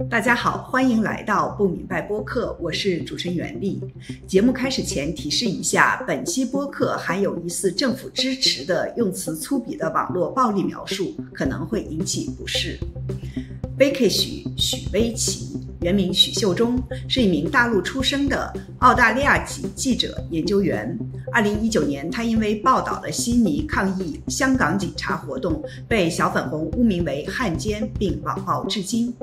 大家好，欢迎来到不明白播客，我是主持人袁丽。节目开始前提示一下，本期播客含有疑似政府支持的用词粗鄙的网络暴力描述，可能会引起不适。Vicky 许薇琪，原名许秀中，是一名大陆出生的澳大利亚籍记者研究员。2019年，他因为报道了悉尼抗议香港警察活动，被小粉红污名为汉奸，并网暴至今。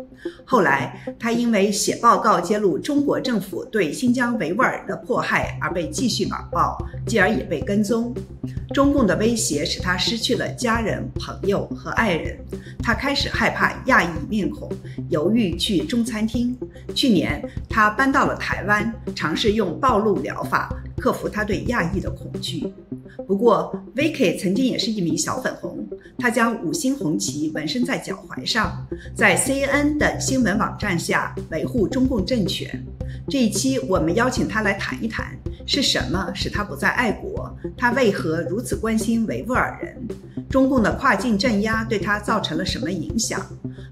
后来，他因为写报告揭露中国政府对新疆维吾尔人的迫害而被继续网暴，继而也被跟踪。中共的威胁使他失去了家人、朋友和爱人，他开始害怕亚裔面孔，犹豫去中餐厅。去年，他搬到了台湾，尝试用暴露疗法克服他对亚裔的恐惧。不过 Vicky 曾经也是一名小粉红，他将5星红旗纹身在脚踝上，在 CNN 等新闻网站下维护中共政权。这一期我们邀请他来谈一谈，是什么使他不再爱国，他为何如此关心维吾尔人，中共的跨境镇压对他造成了什么影响，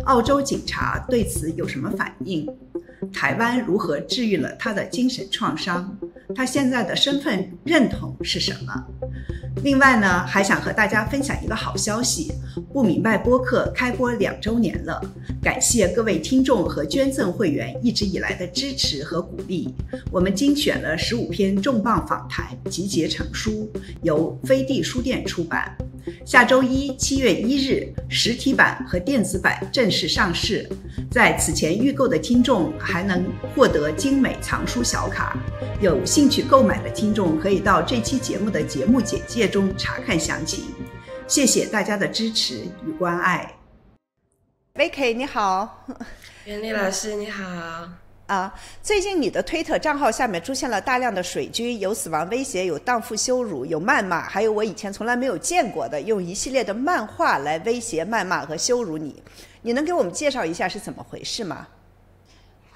澳洲警察对此有什么反应，台湾如何治愈了他的精神创伤，他现在的身份认同是什么。另外呢，还想和大家分享一个好消息，不明白播客开播2周年了，感谢各位听众和捐赠会员一直以来的支持和鼓励。我们精选了15篇重磅访谈，集结成书，由飞地书店出版。下周一7月1日，实体版和电子版正式上市。在此前预购的听众还能获得精美藏书小卡，有兴趣购买的听众可以到这期节目的节目简介中查看详情。谢谢大家的支持与关爱。Vicky 你好。袁丽老师你好。最近你的推特账号下面出现了大量的水军，有死亡威胁，有荡妇羞辱，有谩骂，还有我以前从来没有见过的用一系列的漫画来威胁、谩骂和羞辱你。你能给我们介绍一下是怎么回事吗？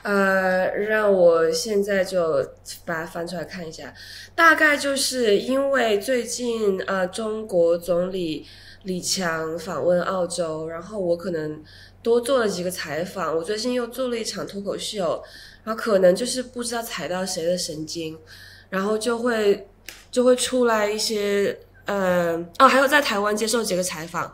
让我现在就把它翻出来看一下。大概就是因为最近中国总理李强访问澳洲，然后我可能多做了几个采访，我最近又做了一场脱口秀，然后可能就是不知道踩到谁的神经，然后就会出来一些还有在台湾接受几个采访，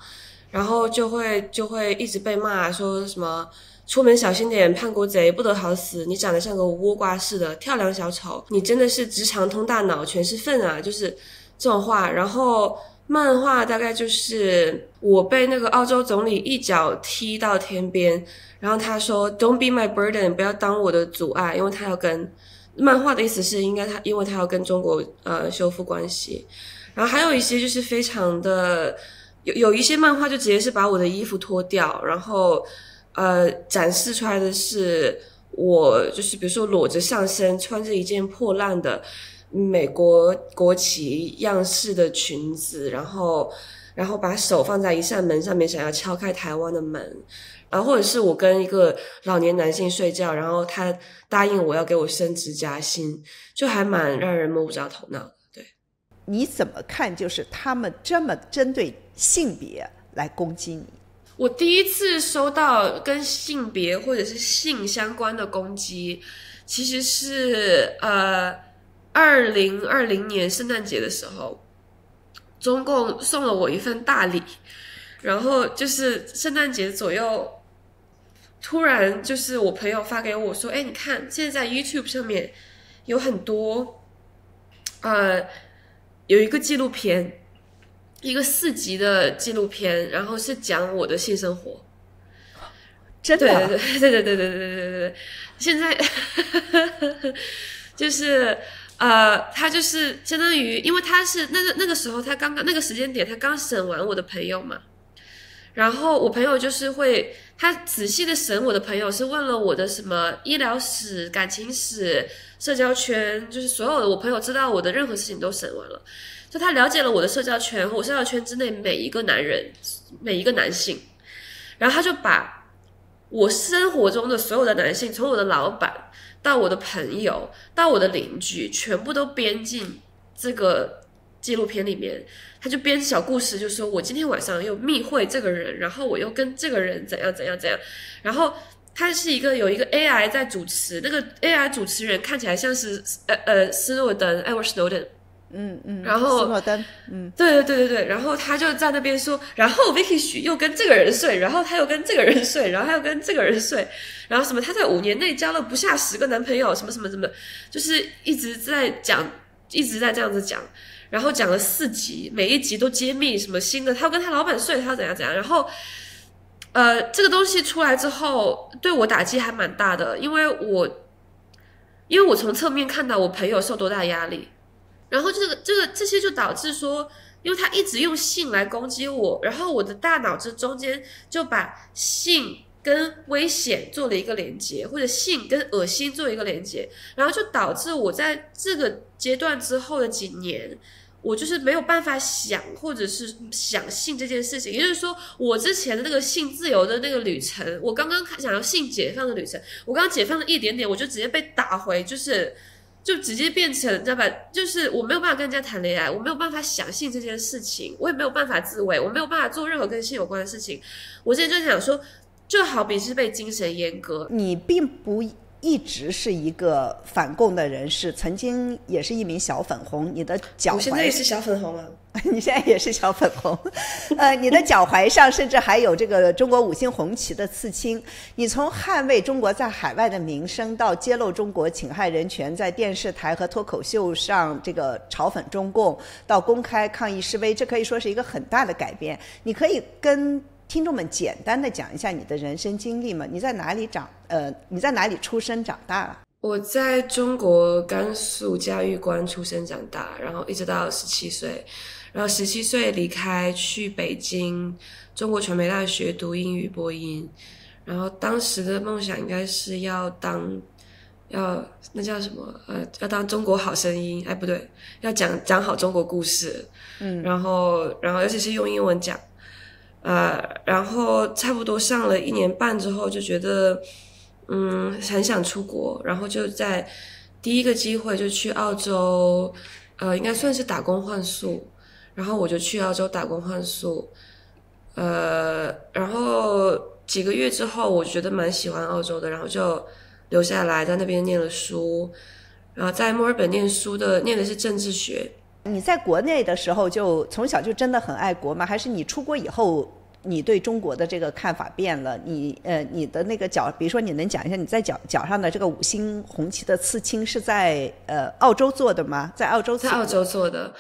然后就会一直被骂，说什么出门小心点，叛国贼不得好死，你长得像个倭瓜似的跳梁小丑，你真的是直肠通大脑全是粪啊，就是这种话。然后漫画大概就是我被那个澳洲总理一脚踢到天边，然后他说 Don't be my burden， 不要当我的阻碍，因为他要跟漫画的意思是因为他要跟中国修复关系。然后还有一些就是非常的有一些漫画就直接是把我的衣服脱掉，然后展示出来的是我就是比如说裸着上身，穿着一件破烂的美国国旗样式的裙子，然后把手放在一扇门上面，想要敲开台湾的门，然后或者是我跟一个老年男性睡觉，然后他答应我要给我升职加薪，就还蛮让人摸不着头脑的。对，你怎么看就是他们这么针对性别来攻击你？我第一次收到跟性别或者是性相关的攻击，其实是2020年圣诞节的时候，中共送了我一份大礼，然后就是圣诞节左右，突然就是我朋友发给我说，你看现在在 YouTube 上面有很多有一个纪录片，一个4集的纪录片，然后是讲我的性生活。真的？对，现在就是他就是相当于，因为他是那个时候他刚刚那个时间点他刚审完我的朋友嘛，然后我朋友就是他仔细的审我的朋友，是问了我的什么医疗史、感情史、社交圈，就是所有的我朋友知道我的任何事情都审完了，就他了解了我的社交圈和我社交圈之内每一个男人、每一个男性，然后他就把我生活中的所有的男性，从我的老板到我的朋友到我的邻居，全部都编进这个纪录片里面，他就编小故事，就说我今天晚上又密会这个人，然后我又跟这个人怎样怎样怎样，然后他是有一个 AI 在主持，那个 AI 主持人看起来像是斯诺登 Edward Snowden。然后斯诺登，对，然后他就在那边说，然后 Vicky 许又跟这个人睡，然后他又跟这个人睡，然后他又跟这个人睡，然后什么他在5年内交了不下10个男朋友，什么什么什么，就是一直在这样子讲，然后讲了4集，每一集都揭秘什么新的，他要跟他老板睡，他要怎样怎样，然后这个东西出来之后，对我打击还蛮大的，因为我从侧面看到我朋友受多大压力。然后这些就导致说，因为他一直用性来攻击我，然后我的大脑中间就把性跟危险做了一个连接，或者性跟恶心做一个连接，然后就导致我在这个阶段之后的几年，我就是没有办法想或者是想性这件事情。也就是说，我之前的那个性自由的那个旅程，我刚刚想要性解放的旅程，我刚刚解放了一点点，我就直接被打回就直接变成，你知道吧？就是我没有办法跟人家谈恋爱，我没有办法想性这件事情，我也没有办法自慰，我没有办法做任何跟性有关的事情。我之前就想说，就好比是被精神阉割。你并不一直是一个反共的人士，曾经也是一名小粉红，你的脚踝，我现在也是小粉红啊。你现在也是小粉红，你的脚踝上甚至还有这个中国5星红旗的刺青。你从捍卫中国在海外的名声，到揭露中国侵害人权，在电视台和脱口秀上这个嘲讽中共，到公开抗议示威，这可以说是一个很大的改变。你可以跟听众们简单的讲一下你的人生经历吗？你在哪里出生长大？我在中国甘肃嘉峪关出生长大，然后一直到17岁，然后17岁离开去北京中国传媒大学读英语播音，然后当时的梦想应该是要那叫什么要当中国好声音，不对，要讲好中国故事，然后尤其是用英文讲，然后差不多上了1年半之后就觉得很想出国，然后就在第一个机会就去澳洲，应该算是打工换宿，然后我就去澳洲打工换宿，然后几个月之后我觉得蛮喜欢澳洲的，然后就留下来在那边念了书，然后在墨尔本念的是政治学。你在国内的时候就从小就真的很爱国吗？还是你出国以后你对中国的这个看法变了？你的那个脚，比如说你能讲一下你在脚上的这个5星红旗的刺青是在澳洲做的吗？在澳洲做的。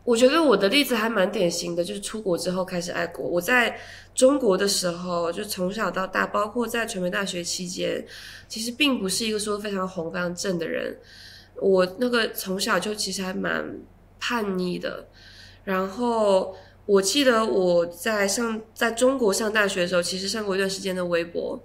我觉得我的例子还蛮典型的，就是出国之后开始爱国。我在中国的时候，就从小到大，包括在传媒大学期间，其实并不是一个说非常红、非常正的人。我那个从小就其实还蛮叛逆的。然后我记得我在中国上大学的时候，其实上过一段时间的微博。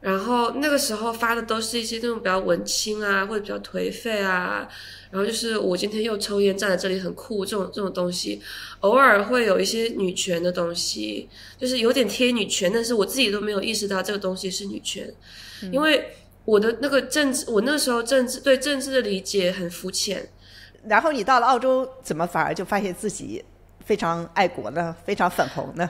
然后那个时候发的都是一些那种比较文青啊，或者比较颓废啊，然后就是我今天又抽烟站在这里很酷这种东西，偶尔会有一些女权的东西，就是有点贴女权，但是我自己都没有意识到这个东西是女权，因为我的那个我那时候对政治的理解很肤浅。然后你到了澳洲，怎么反而就发现自己非常爱国呢？非常粉红呢？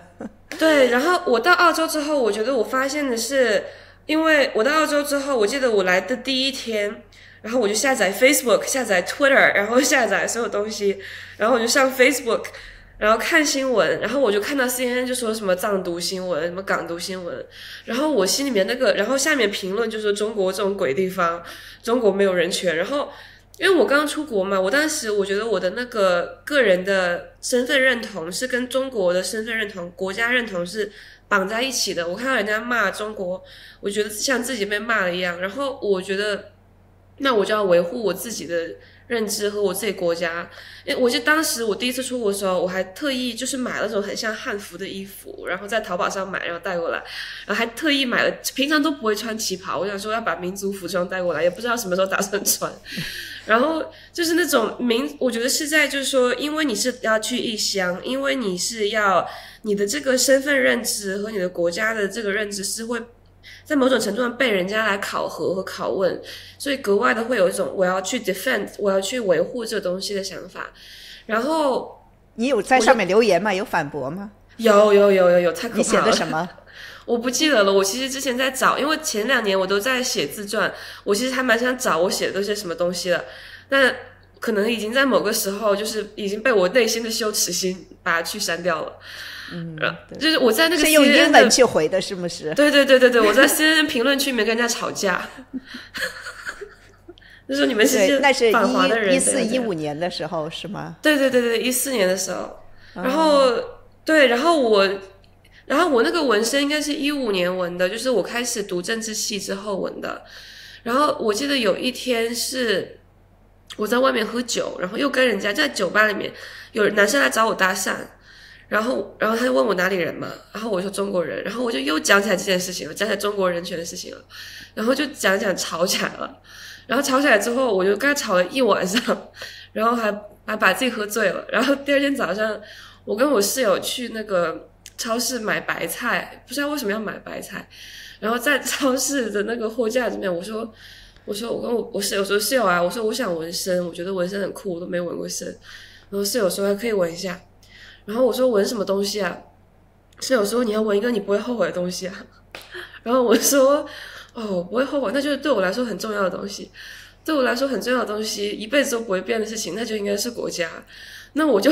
对，然后我到澳洲之后，我觉得我发现的是，因为我到澳洲之后，我记得我来的第一天，然后我就下载 Facebook， 下载 Twitter， 然后下载所有东西，然后我就上 Facebook， 然后看新闻，然后我就看到 CNN 就说什么藏独新闻，什么港独新闻，然后我心里面然后下面评论就说中国这种鬼地方，中国没有人权，然后因为我刚刚出国嘛，我当时我觉得我的那个个人的身份认同是跟中国的身份认同、国家认同是绑在一起的。我看到人家骂中国，我觉得像自己被骂了一样，然后我觉得那我就要维护我自己的认知和我自己国家。我记得当时我第一次出国的时候，我还特意就是买了那种很像汉服的衣服，然后在淘宝上买，然后带过来，然后还特意买了，平常都不会穿旗袍，我想说要把民族服装带过来，也不知道什么时候打算穿。然后就是那种我觉得是在就是说，因为你是要去异乡，因为你是要你的这个身份认知和你的国家的这个认知是会在某种程度上被人家来考核和拷问，所以格外的会有一种我要去 defend， 我要去维护这个东西的想法。然后你有在上面留言吗？有反驳吗？有，太可怕了。你写的什么？我不记得了。我其实之前在找，因为前2年我都在写自传，我其实还蛮想找我写的都是什么东西的，但可能已经在某个时候就是已经被我内心的羞耻心把它去删掉了。就是我在那个 CNN 是用英文去回的，是不是？对，我在 CNN 评论区里面跟人家吵架，就说你们是那是反华的人。14-15年的时候是吗？对，14年的时候，然后我那个纹身应该是15年纹的，就是我开始读政治系之后纹的。然后我记得有一天是我在外面喝酒，然后又跟人家在酒吧里面有男生来找我搭讪。然后他就问我哪里人嘛，然后我说中国人，然后我就又讲起来这件事情，我讲起来中国人权的事情了，然后就讲吵起来了，然后吵起来之后，我就跟他吵了一晚上，然后还把自己喝醉了，然后第二天早上，我跟我室友去那个超市买白菜，不知道为什么要买白菜，然后在超市的那个货架里面，我说我跟我室友说，室友啊，我说我想纹身，我觉得纹身很酷，我都没纹过身，然后室友说还可以纹一下。然后我说纹什么东西啊？室友说你要纹一个你不会后悔的东西啊。然后我说哦，不会后悔，那就是对我来说很重要的东西。对我来说很重要的东西，一辈子都不会变的事情，那就应该是国家。那我就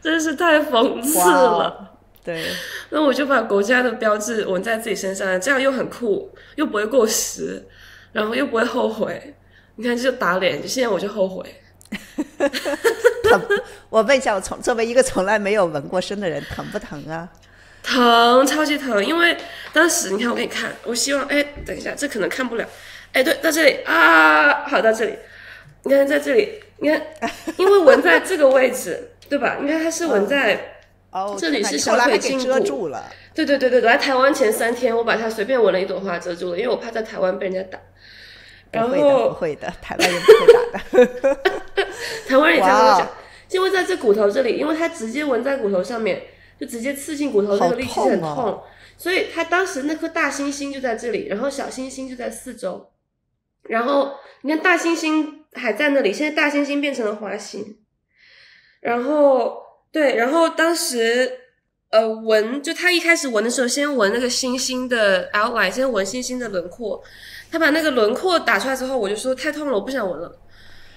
真是太讽刺了。对，那我就把国家的标志纹在自己身上，这样又很酷，又不会过时，然后又不会后悔。你看，就打脸，现在我就后悔。我问一下，作为一个从来没有纹过身的人，疼不疼啊？疼，超级疼。因为当时你看，我给你看，我希望，等一下，这可能看不了。对，到这里啊，好，到这里。你看，在这里，你看，因为纹在这个位置，对吧？你看它是纹在这里是小腿胫骨，遮住了。对，我来台湾前3天，我把它随便纹了一朵花遮住了，因为我怕在台湾被人家打。然后不会的，台湾人不会打的。台湾人也这样跟我讲，因为在这骨头这里，因为它直接纹在骨头上面，就直接刺进骨头，这个力气很痛，所以他当时那颗大猩猩就在这里，然后小猩猩就在4周，然后你看大猩猩还在那里，现在大猩猩变成了花心，然后对，然后当时纹，就他一开始纹的时候，先纹那个猩猩的 outline， 先纹猩猩的轮廓。他把那个轮廓打出来之后，我就说太痛了，我不想纹了。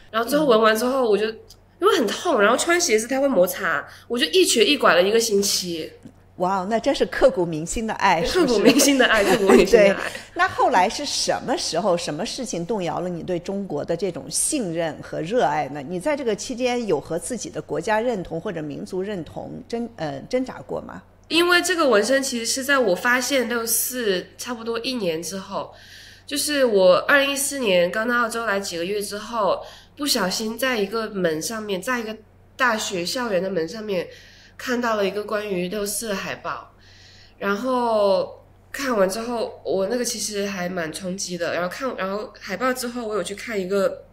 然后最后纹完之后，我就因为很痛，然后穿鞋子它会摩擦，我就一瘸一拐了1个星期。哇，那真是刻骨铭心的爱，刻骨铭心的爱，刻骨铭心的爱。那后来是什么时候、什么事情动摇了你对中国的这种信任和热爱呢？你在这个期间有和自己的国家认同或者民族认同挣扎过吗？因为这个纹身其实是在我发现64差不多1年之后。就是我2014年刚到澳洲来几个月之后，不小心在一个门上面，在一个大学校园的门上面看到了一个关于64的海报，然后看完之后，我那个其实还蛮冲击的。然后海报之后，我有去看一个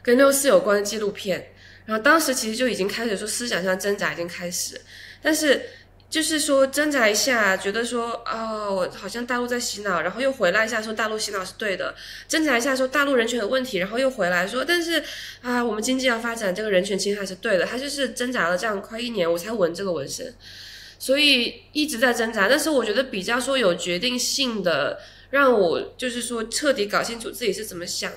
跟64有关的纪录片，然后当时其实就已经开始说思想上挣扎已经开始，但是就是说挣扎一下，觉得说我好像大陆在洗脑，然后又回来一下说大陆洗脑是对的，挣扎一下说大陆人权有问题，然后又回来说但是我们经济要发展，这个人权侵害是对的，他就是挣扎了这样快1年，我才纹这个纹身，所以一直在挣扎。但是我觉得比较说有决定性的，让我就是说彻底搞清楚自己是怎么想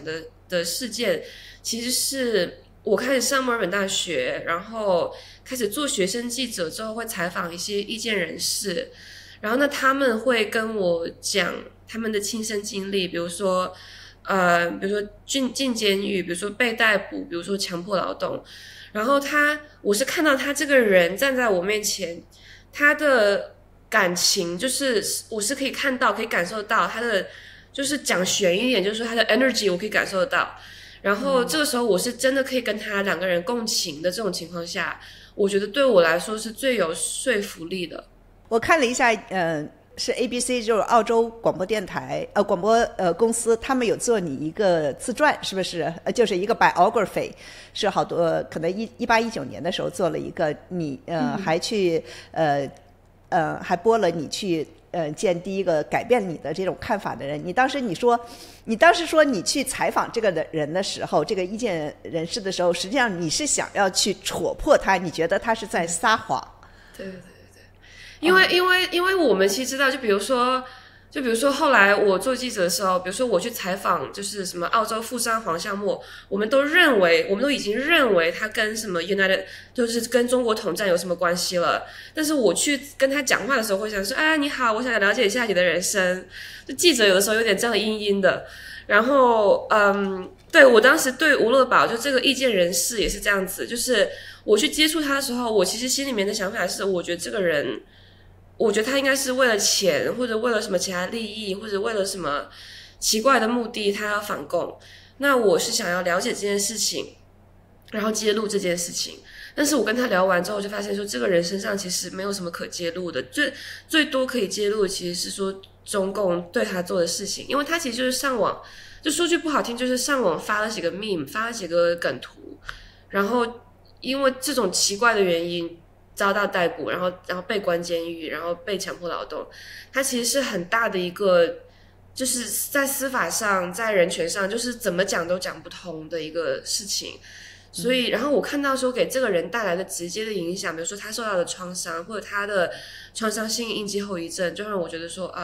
的事件，其实是我开始上墨尔本大学，然后开始做学生记者之后，会采访一些意见人士，然后呢，他们会跟我讲他们的亲身经历，比如说进监狱，比如说被逮捕，比如说强迫劳动，然后我是看到他这个人站在我面前，他的感情就是我是可以看到，可以感受到他的，就是讲玄一点，就是说他的 energy 我可以感受得到。然后这个时候我是真的可以跟他2个人共情的这种情况下，我觉得对我来说是最有说服力的。我看了一下，是 ABC 就是澳洲广播电台广播公司，他们有做你一个自传，是不是？就是一个 biography， 是好多可能18、19年的时候做了一个，你还去还拨了你去见第一个改变你的这种看法的人。你当时说你去采访这个人的时候，这个意见人士的时候，实际上你是想要去戳破他，你觉得他是在撒谎。对，因为我们其实知道，就比如说后来我做记者的时候，比如说我去采访就是什么澳洲富商黄项目，我们都已经认为他跟什么 United 就是跟中国统战有什么关系了。但是我去跟他讲话的时候，会想说，你好，我想了解一下你的人生。就记者有的时候有点这样阴阴的。然后对，我当时对吴乐宝就这个意见人士也是这样子，就是我去接触他的时候，我其实心里面的想法是，我觉得这个人。我觉得他应该是为了钱，或者为了什么其他利益，或者为了什么奇怪的目的，他要反共。那我是想要了解这件事情，然后揭露这件事情。但是我跟他聊完之后，就发现说，这个人身上其实没有什么可揭露的，最多可以揭露的其实是说中共对他做的事情，因为他其实就是上网，就说句不好听，就是上网发了几个 meme， 发了几个梗图，然后因为这种奇怪的原因。遭到逮捕，然后被关监狱，然后被强迫劳动，它其实是很大的一个，就是在司法上，在人权上，就是怎么讲都讲不通的一个事情。所以，然后我看到说给这个人带来的直接的影响，比如说他受到的创伤，或者他的创伤性应激后遗症，就让我觉得说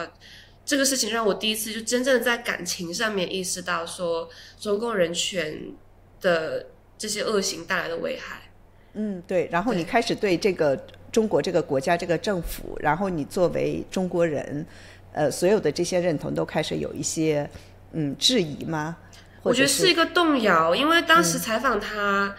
这个事情让我第一次就真正的在感情上面意识到说中共人权的这些恶行带来的危害。对，然后你开始对这个中国这个国家这个政府，然后你作为中国人，所有的这些认同都开始有一些质疑吗？我觉得是一个动摇，因为当时采访他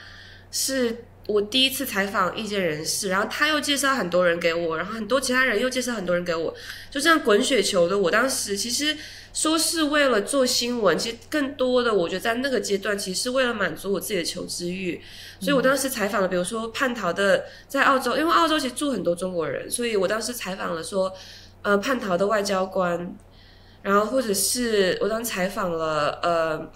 是我第一次采访意见人士，然后他又介绍很多人给我，然后很多其他人又介绍很多人给我，就这样滚雪球的。我当时其实说是为了做新闻，其实更多的我觉得在那个阶段其实是为了满足我自己的求知欲。所以我当时采访了比如说叛逃的在澳洲，因为澳洲其实住很多中国人，所以我当时采访了说叛逃的外交官，然后或者是我当时采访了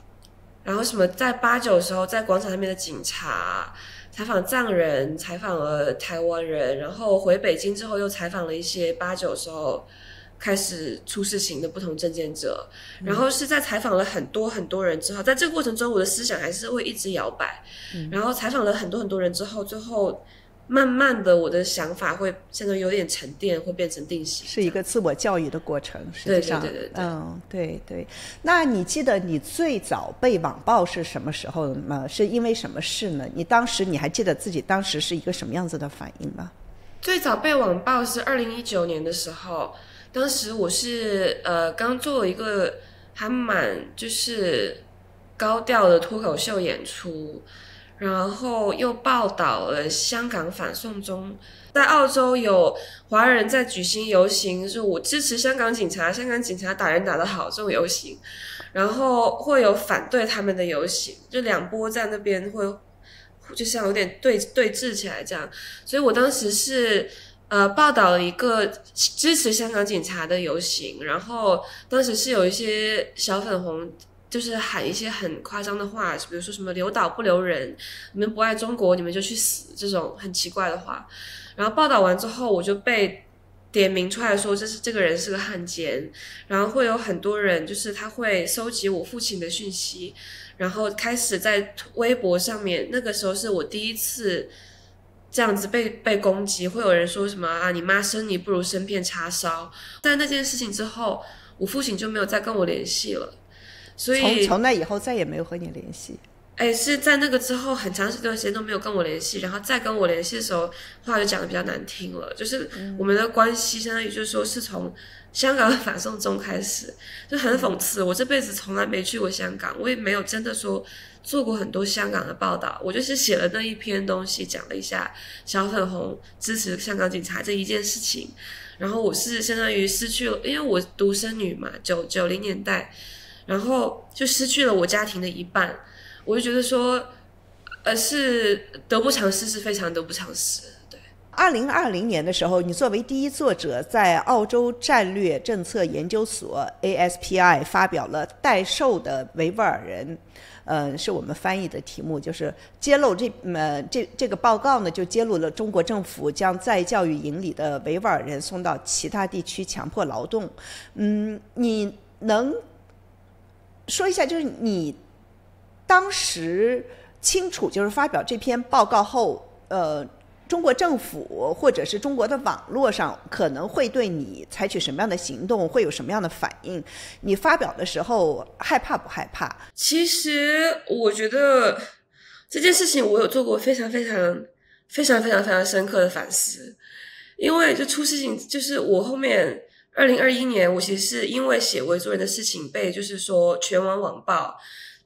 然后什么在89的时候在广场上面的警察，采访藏人，采访了台湾人，然后回北京之后又采访了一些89的时候开始出事情的不同政见者，然后是在采访了很多很多人之后，在这个过程中我的思想还是会一直摇摆，然后采访了很多很多人之后，最后慢慢的我的想法会现在有点沉淀，会变成定型，是一个自我教育的过程。实际上对。那你记得你最早被网暴是什么时候吗？是因为什么事呢？你还记得自己当时是一个什么样子的反应吗？最早被网暴是2019年的时候，当时我是刚做了一个还蛮就是高调的脱口秀演出，然后又报道了香港反送中，在澳洲有华人在举行游行，是我支持香港警察打人打得好这种游行，然后会有反对他们的游行，就两波在那边会就像有点对峙起来这样，所以我当时是报道了一个支持香港警察的游行，然后当时是有一些小粉红就是喊一些很夸张的话，比如说什么留岛不留人，你们不爱中国你们就去死，这种很奇怪的话。然后报道完之后我就被点名出来说这个人是个汉奸，然后会有很多人就是他会收集我父亲的讯息，然后开始在微博上面，那个时候是我第一次这样子被攻击，会有人说什么你妈生你不如生片叉烧。在那件事情之后，我父亲就没有再跟我联系了，所以从那以后再也没有和你联系。是在那个之后很长一段时间都没有跟我联系，然后再跟我联系的时候话就讲得比较难听了，就是我们的关系相当于就是说是从香港的反送中开始，就很讽刺。我这辈子从来没去过香港，我也没有真的说做过很多香港的报道，我就是写了那一篇东西，讲了一下小粉红支持香港警察这一件事情。然后我是相当于失去了，因为我独生女嘛，90年代，然后就失去了我家庭的一半。我就觉得说是得不偿失，是非常得不偿失。对2020年的时候，你作为第一作者，在澳洲战略政策研究所 ASPI 发表了《待售的维吾尔人》，是我们翻译的题目，就是揭露这个报告呢，就揭露了中国政府将在教育营里的维吾尔人送到其他地区强迫劳动。你能说一下，就是你当时清楚，就是发表这篇报告后，中国政府或者是中国的网络上可能会对你采取什么样的行动，会有什么样的反应？你发表的时候害怕不害怕？其实我觉得这件事情我有做过非常深刻的反思，因为就出事情，就是我后面2021年我其实是因为写维族人的事情被就是说全网网暴。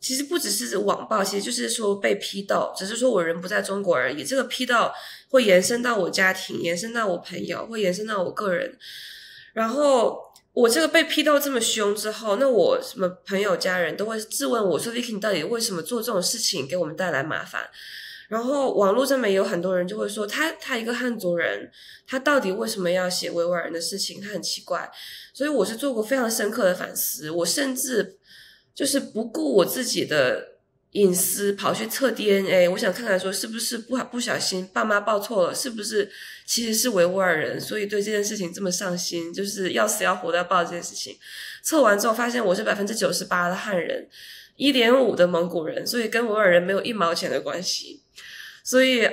其实不只是网暴，其实就是说被批斗，只是说我人不在中国而已。这个批斗会延伸到我家庭，延伸到我朋友，会延伸到我个人。然后我这个被批斗这么凶之后，那我什么朋友家人都会质问我说 Vicky 你到底为什么做这种事情给我们带来麻烦。然后网络上面有很多人就会说他一个汉族人，他到底为什么要写维吾尔人的事情，他很奇怪。所以我是做过非常深刻的反思，我甚至就是不顾我自己的隐私跑去测 DNA， 我想看看说是不是不小心爸妈报错了，是不是其实是维吾尔人，所以对这件事情这么上心，就是要死要活的要报这件事情。测完之后发现我是 98% 的汉人， 1.5% 的蒙古人，所以跟维吾尔人没有1毛钱的关系。所以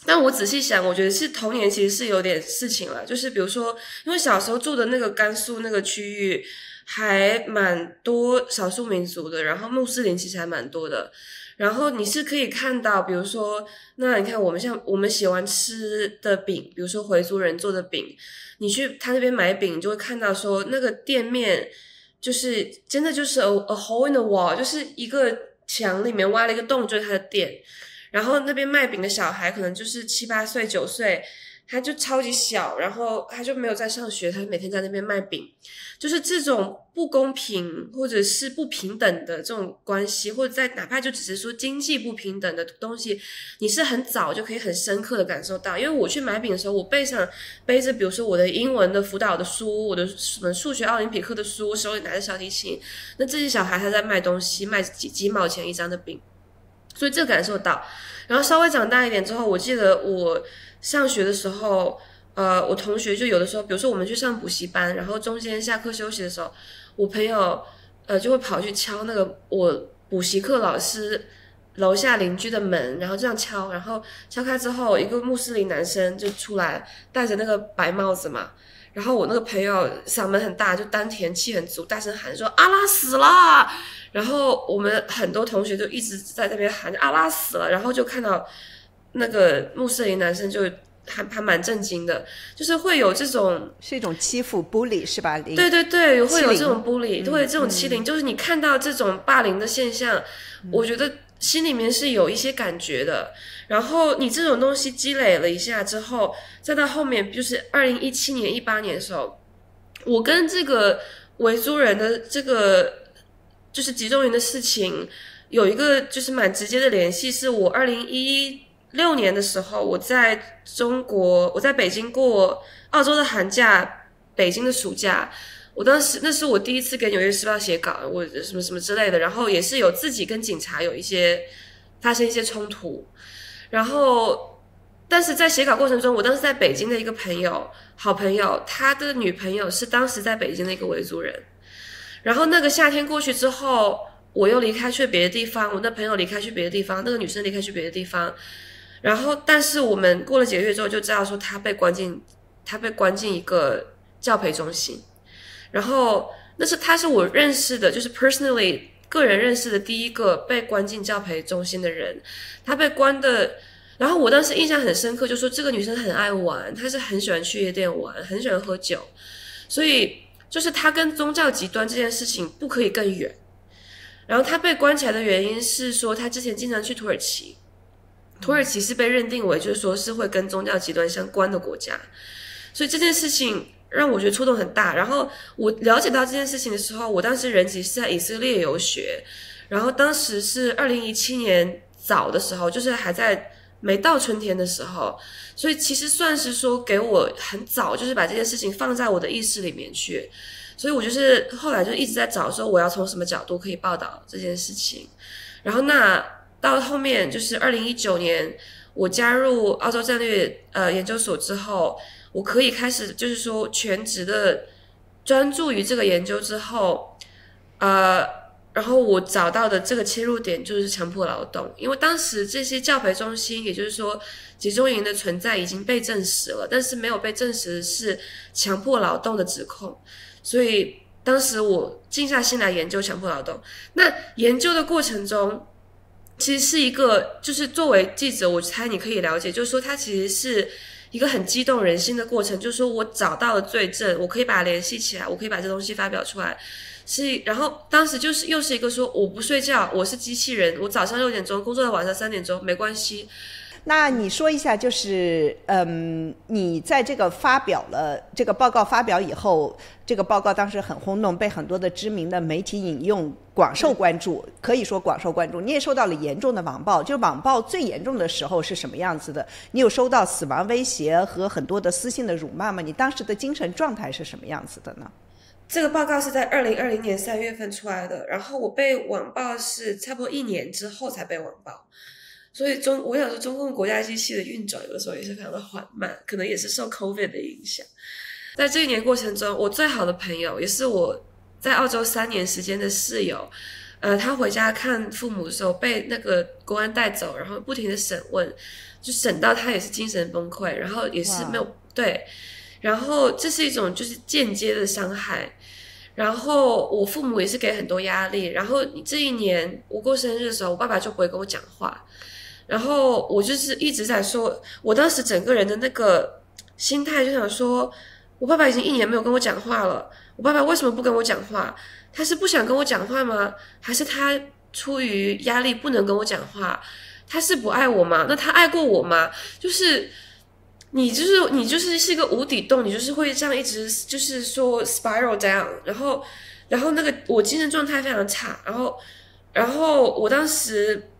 但我仔细想，我觉得是童年其实是有点事情了，就是比如说因为小时候住的那个甘肃那个区域还蛮多少数民族的，然后穆斯林其实还蛮多的，然后你是可以看到比如说那你看我们喜欢吃的饼，比如说回族人做的饼，你去他那边买饼，你就会看到说那个店面就是真的就是 a hole in the wall， 就是一个墙里面挖了一个洞，就是他的店。然后那边卖饼的小孩可能就是7、8岁、9岁，他就超级小，然后他就没有在上学，他每天在那边卖饼。就是这种不公平或者是不平等的这种关系，或者在哪怕就只是说经济不平等的东西，你是很早就可以很深刻的感受到。因为我去买饼的时候，我背着比如说我的英文的辅导的书，我的什么数学奥林匹克的书，手里拿着小提琴，那这些小孩他在卖东西，卖几毛钱一张的饼，所以这个感受到。然后稍微长大一点之后，我记得我上学的时候我同学就有的时候比如说我们去上补习班，然后中间下课休息的时候，我朋友就会跑去敲那个我补习课老师楼下邻居的门，然后这样敲，然后敲开之后一个穆斯林男生就出来，戴着那个白帽子嘛，然后我那个朋友嗓门很大，就丹田气很足，大声喊说阿拉死了，然后我们很多同学就一直在那边喊阿拉死了，然后就看到那个穆斯林男生就还蛮震惊的，就是会有这种是一种欺负 bully 是吧？对对对，会有这种 bully， 会有这种欺凌，就是你看到这种霸凌的现象，我觉得心里面是有一些感觉的。然后你这种东西积累了一下之后，再到后面就是2017年18年的时候，我跟这个维族人的这个就是集中营的事情有一个就是蛮直接的联系，是我2016年的时候，我在北京过澳洲的寒假，北京的暑假，我当时那是我第一次给纽约时报写稿，我什么什么之类的，然后也是有自己跟警察有发生一些冲突，然后但是在写稿过程中，我当时在北京的一个好朋友，他的女朋友是当时在北京的一个维族人，然后那个夏天过去之后，我又离开去别的地方，我那朋友离开去别的地方，那个女生离开去别的地方，然后但是我们过了几个月之后就知道说她被关进一个教培中心，然后他是我认识的，就是 personally 个人认识的第一个被关进教培中心的人，他被关的。然后我当时印象很深刻，就说这个女生很爱玩，她是很喜欢去夜店玩，很喜欢喝酒，所以就是她跟宗教极端这件事情不可以更远。然后她被关起来的原因是说她之前经常去土耳其是被认定为就是说是会跟宗教极端相关的国家，所以这件事情让我觉得触动很大。然后我了解到这件事情的时候，我当时人其实是在以色列游学，然后当时是2017年早的时候，就是还在没到春天的时候，所以其实算是说给我很早就是把这件事情放在我的意识里面去，所以我就是后来就一直在找说我要从什么角度可以报道这件事情。然后那到后面就是2019年我加入澳洲战略研究所之后，我可以开始就是说全职的专注于这个研究之后，然后我找到的这个切入点就是强迫劳动，因为当时这些教培中心，也就是说集中营的存在已经被证实了，但是没有被证实的是强迫劳动的指控，所以当时我静下心来研究强迫劳动。那研究的过程中，其实是一个，就是作为记者，我猜你可以了解，就是说它其实是一个很激动人心的过程，就是说我找到了罪证，我可以把它联系起来，我可以把这东西发表出来。然后当时就是又是一个说我不睡觉，我是机器人，我早上6点钟工作到晚上3点钟没关系。那你说一下，就是你在这个发表了这个报告发表以后，这个报告当时很轰动，被很多的知名的媒体引用，广受关注，可以说广受关注。你也受到了严重的网暴，就网暴最严重的时候是什么样子的？你有收到死亡威胁和很多的私信的辱骂吗？你当时的精神状态是什么样子的呢？这个报告是在2020年3月份出来的，然后我被网暴是差不多1年之后才被网暴，所以我想说中共国家机器的运转有的时候也是非常的缓慢，可能也是受 COVID 的影响。在这1年过程中，我最好的朋友也是我在澳洲3年时间的室友，他回家看父母的时候被那个国安带走，然后不停的审问，就审到他也是精神崩溃，然后也是没有对，然后这是一种就是间接的伤害。然后我父母也是给很多压力，然后这1年我过生日的时候，我爸爸就不会跟我讲话，然后我就是一直在说，我当时整个人的那个心态就想说，我爸爸已经1年没有跟我讲话了，我爸爸为什么不跟我讲话？他是不想跟我讲话吗？还是他出于压力不能跟我讲话？他是不爱我吗？那他爱过我吗？就是你就是一个无底洞，你就是会这样一直就是说 spiral down， 然后那个我精神状态非常差，然后我当时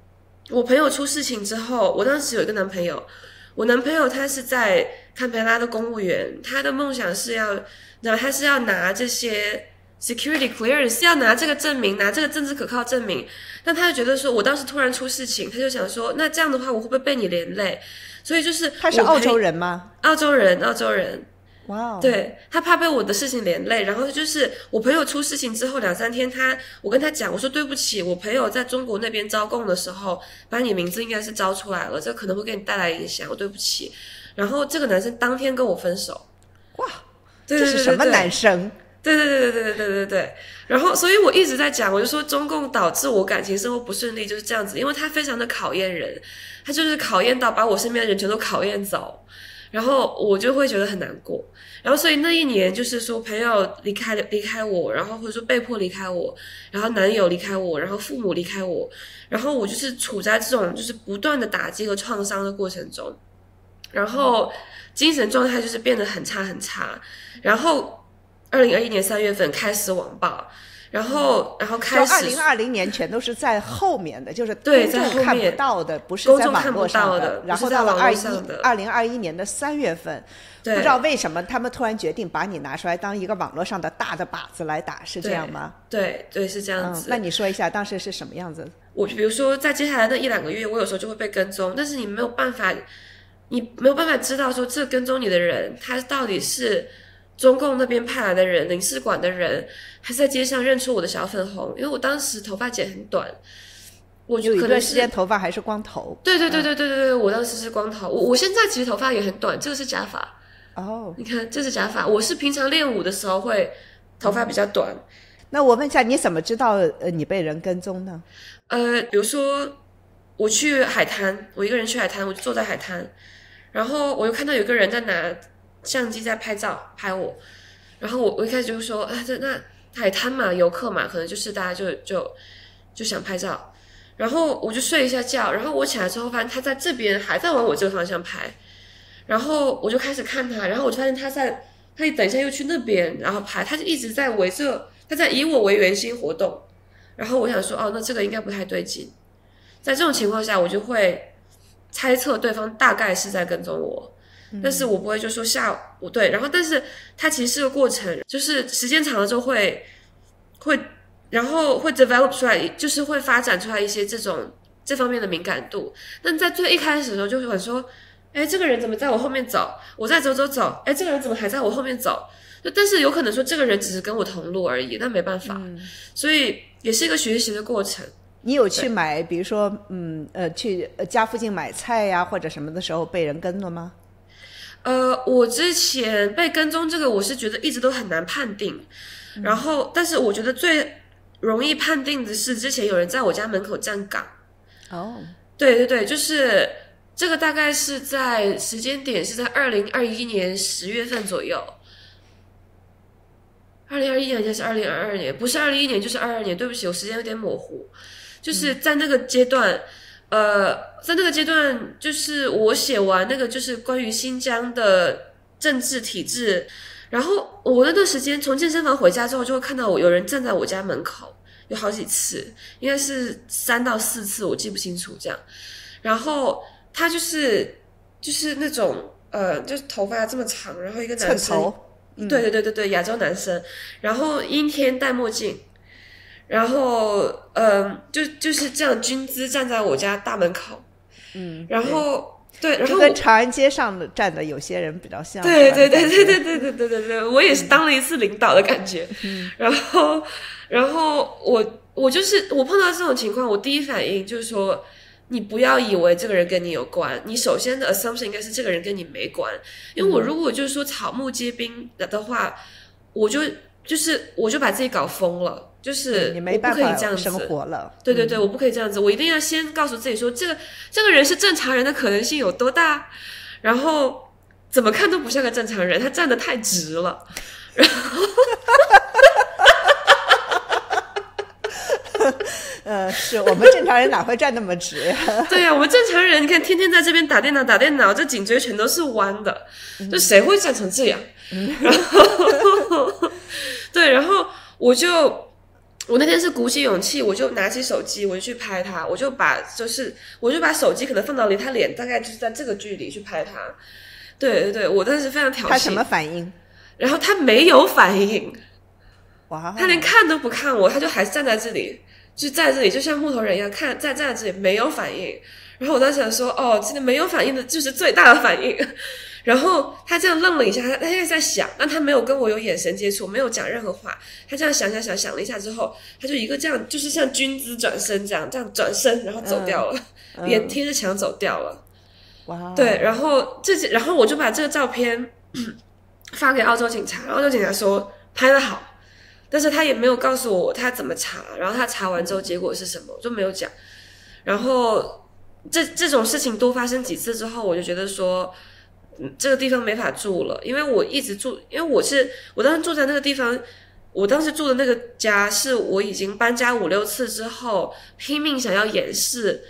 我朋友出事情之后，我当时有一个男朋友，我男朋友他是在堪培拉的公务员，他的梦想是他是要拿这些 security clearance， 是要拿这个证明，拿这个政治可靠证明，但他就觉得说我当时突然出事情，他就想说那这样的话我会不会被你连累，所以就是他是澳洲人吗？澳洲人。哇、wow 对，他怕被我的事情连累，然后就是我朋友出事情之后2-3天，我跟他讲，我说对不起，我朋友在中国那边招供的时候，把你名字应该是招出来了，这可能会给你带来影响，我对不起。然后这个男生当天跟我分手。哇，对对对对对，这是什么男生？对，然后所以我一直在讲，我就说中共导致我感情生活不顺利就是这样子，因为他非常的考验人，他就是考验到把我身边的人全都考验走，然后我就会觉得很难过。然后所以那1年就是说朋友离开我，然后或者说被迫离开我，然后男友离开我，然后父母离开我，然后我就是处在这种就是不断的打击和创伤的过程中，然后精神状态就是变得很差，然后2021年3月份开始网暴，然后开始2020年全都是在后面的，就是对公众看不到的，不是在网络上的。然后到了2021年的3月份，不知道为什么他们突然决定把你拿出来当一个网络上的大的靶子来打，是这样吗？对，是这样子。那你说一下当时是什么样子？我比如说在接下来那1-2个月，我有时候就会被跟踪，但是你没有办法知道说这跟踪你的人他到底是中共那边派来的人，领事馆的人，还是在街上认出我的小粉红。因为我当时头发剪很短，我就有一段时间头发还是光头。对，我当时是光头。我现在其实头发也很短，这个是假发。哦，你看这是假发，我是平常练舞的时候会头发比较短。那我问一下，你怎么知道你被人跟踪呢？比如说我去海滩，我一个人去海滩，我就坐在海滩，然后我又看到有个人在拿相机在拍照拍我，然后我一开始就说那海滩嘛，游客嘛，可能就是大家就想拍照，然后我就睡一下觉，然后我起来之后发现他在这边还在往我这个方向拍，然后我就开始看他，然后我就发现他等一下又去那边然后拍，他就一直在他在以我为圆心活动，然后我想说那这个应该不太对劲，在这种情况下我就会猜测对方大概是在跟踪我。但是我不会就说对，然后但是它其实是个过程，就是时间长了之后然后会 develop 出来，就是会发展出来一些这方面的敏感度。但在最一开始的时候就会说，这个人怎么在我后面走，我再走，这个人怎么还在我后面走，但是有可能说这个人只是跟我同路而已，那没办法，所以也是一个学习的过程。你有去买比如说去家附近买菜呀或者什么的时候被人跟了吗？我之前被跟踪这个我是觉得一直都很难判定，然后但是我觉得最容易判定的是之前有人在我家门口站岗。对，就是这个大概是在时间点是在2021年10月份左右。2021年还是2022年？不是21年就是22年，对不起，我时间有点模糊。就是在那个阶段就是我写完那个就是关于新疆的政治体制，然后我那段时间从健身房回家之后就会看到有人站在我家门口，有好几次，应该是3到4次，我记不清楚这样。然后他就是那种就是头发这么长，然后一个男生，对，亚洲男生，然后阴天戴墨镜，然后就是这样军姿站在我家大门口，然后对，然后就跟长安街上站的有些人比较像。对，我也是当了一次领导的感觉。然后我就是我碰到这种情况，我第一反应就是说，你不要以为这个人跟你有关，你首先的 assumption 应该是这个人跟你没关。因为我如果就是说草木皆兵的话，我就把自己搞疯了。就是你没办法我不可以这样子生活了。对，我不可以这样子，我一定要先告诉自己说，这个人是正常人的可能性有多大，然后怎么看都不像个正常人，他站得太直了，然后是我们正常人哪会站那么直呀？对呀，我们正常人你看天天在这边打电脑，这颈椎全都是弯的，就谁会站成这样？然后对，然后我那天是鼓起勇气，我就拿起手机，我就去拍他，我就把手机可能放到离他脸大概就是在这个距离去拍他。对，我当时非常挑衅。他什么反应？然后他没有反应，哇，他连看都不看我，他就还站在这里，就在这里，就像木头人一样站在这里没有反应。然后我当时想说，真的没有反应的就是最大的反应。然后他这样愣了一下，他应该在想，但他没有跟我有眼神接触，没有讲任何话。他这样想了一下之后，他就一个这样，就是像军姿转身这样转身，然后走掉了，脸贴着墙走掉了。哇！对，然后我就把这个照片发给澳洲警察，澳洲警察说拍得好，但是他也没有告诉我他怎么查，然后他查完之后结果是什么，我就没有讲。然后这种事情多发生几次之后，我就觉得说。这个地方没法住了，因为我一直住，因为我当时住在那个地方，我当时住的那个家是我已经搬家5、6次之后，拼命想要掩饰，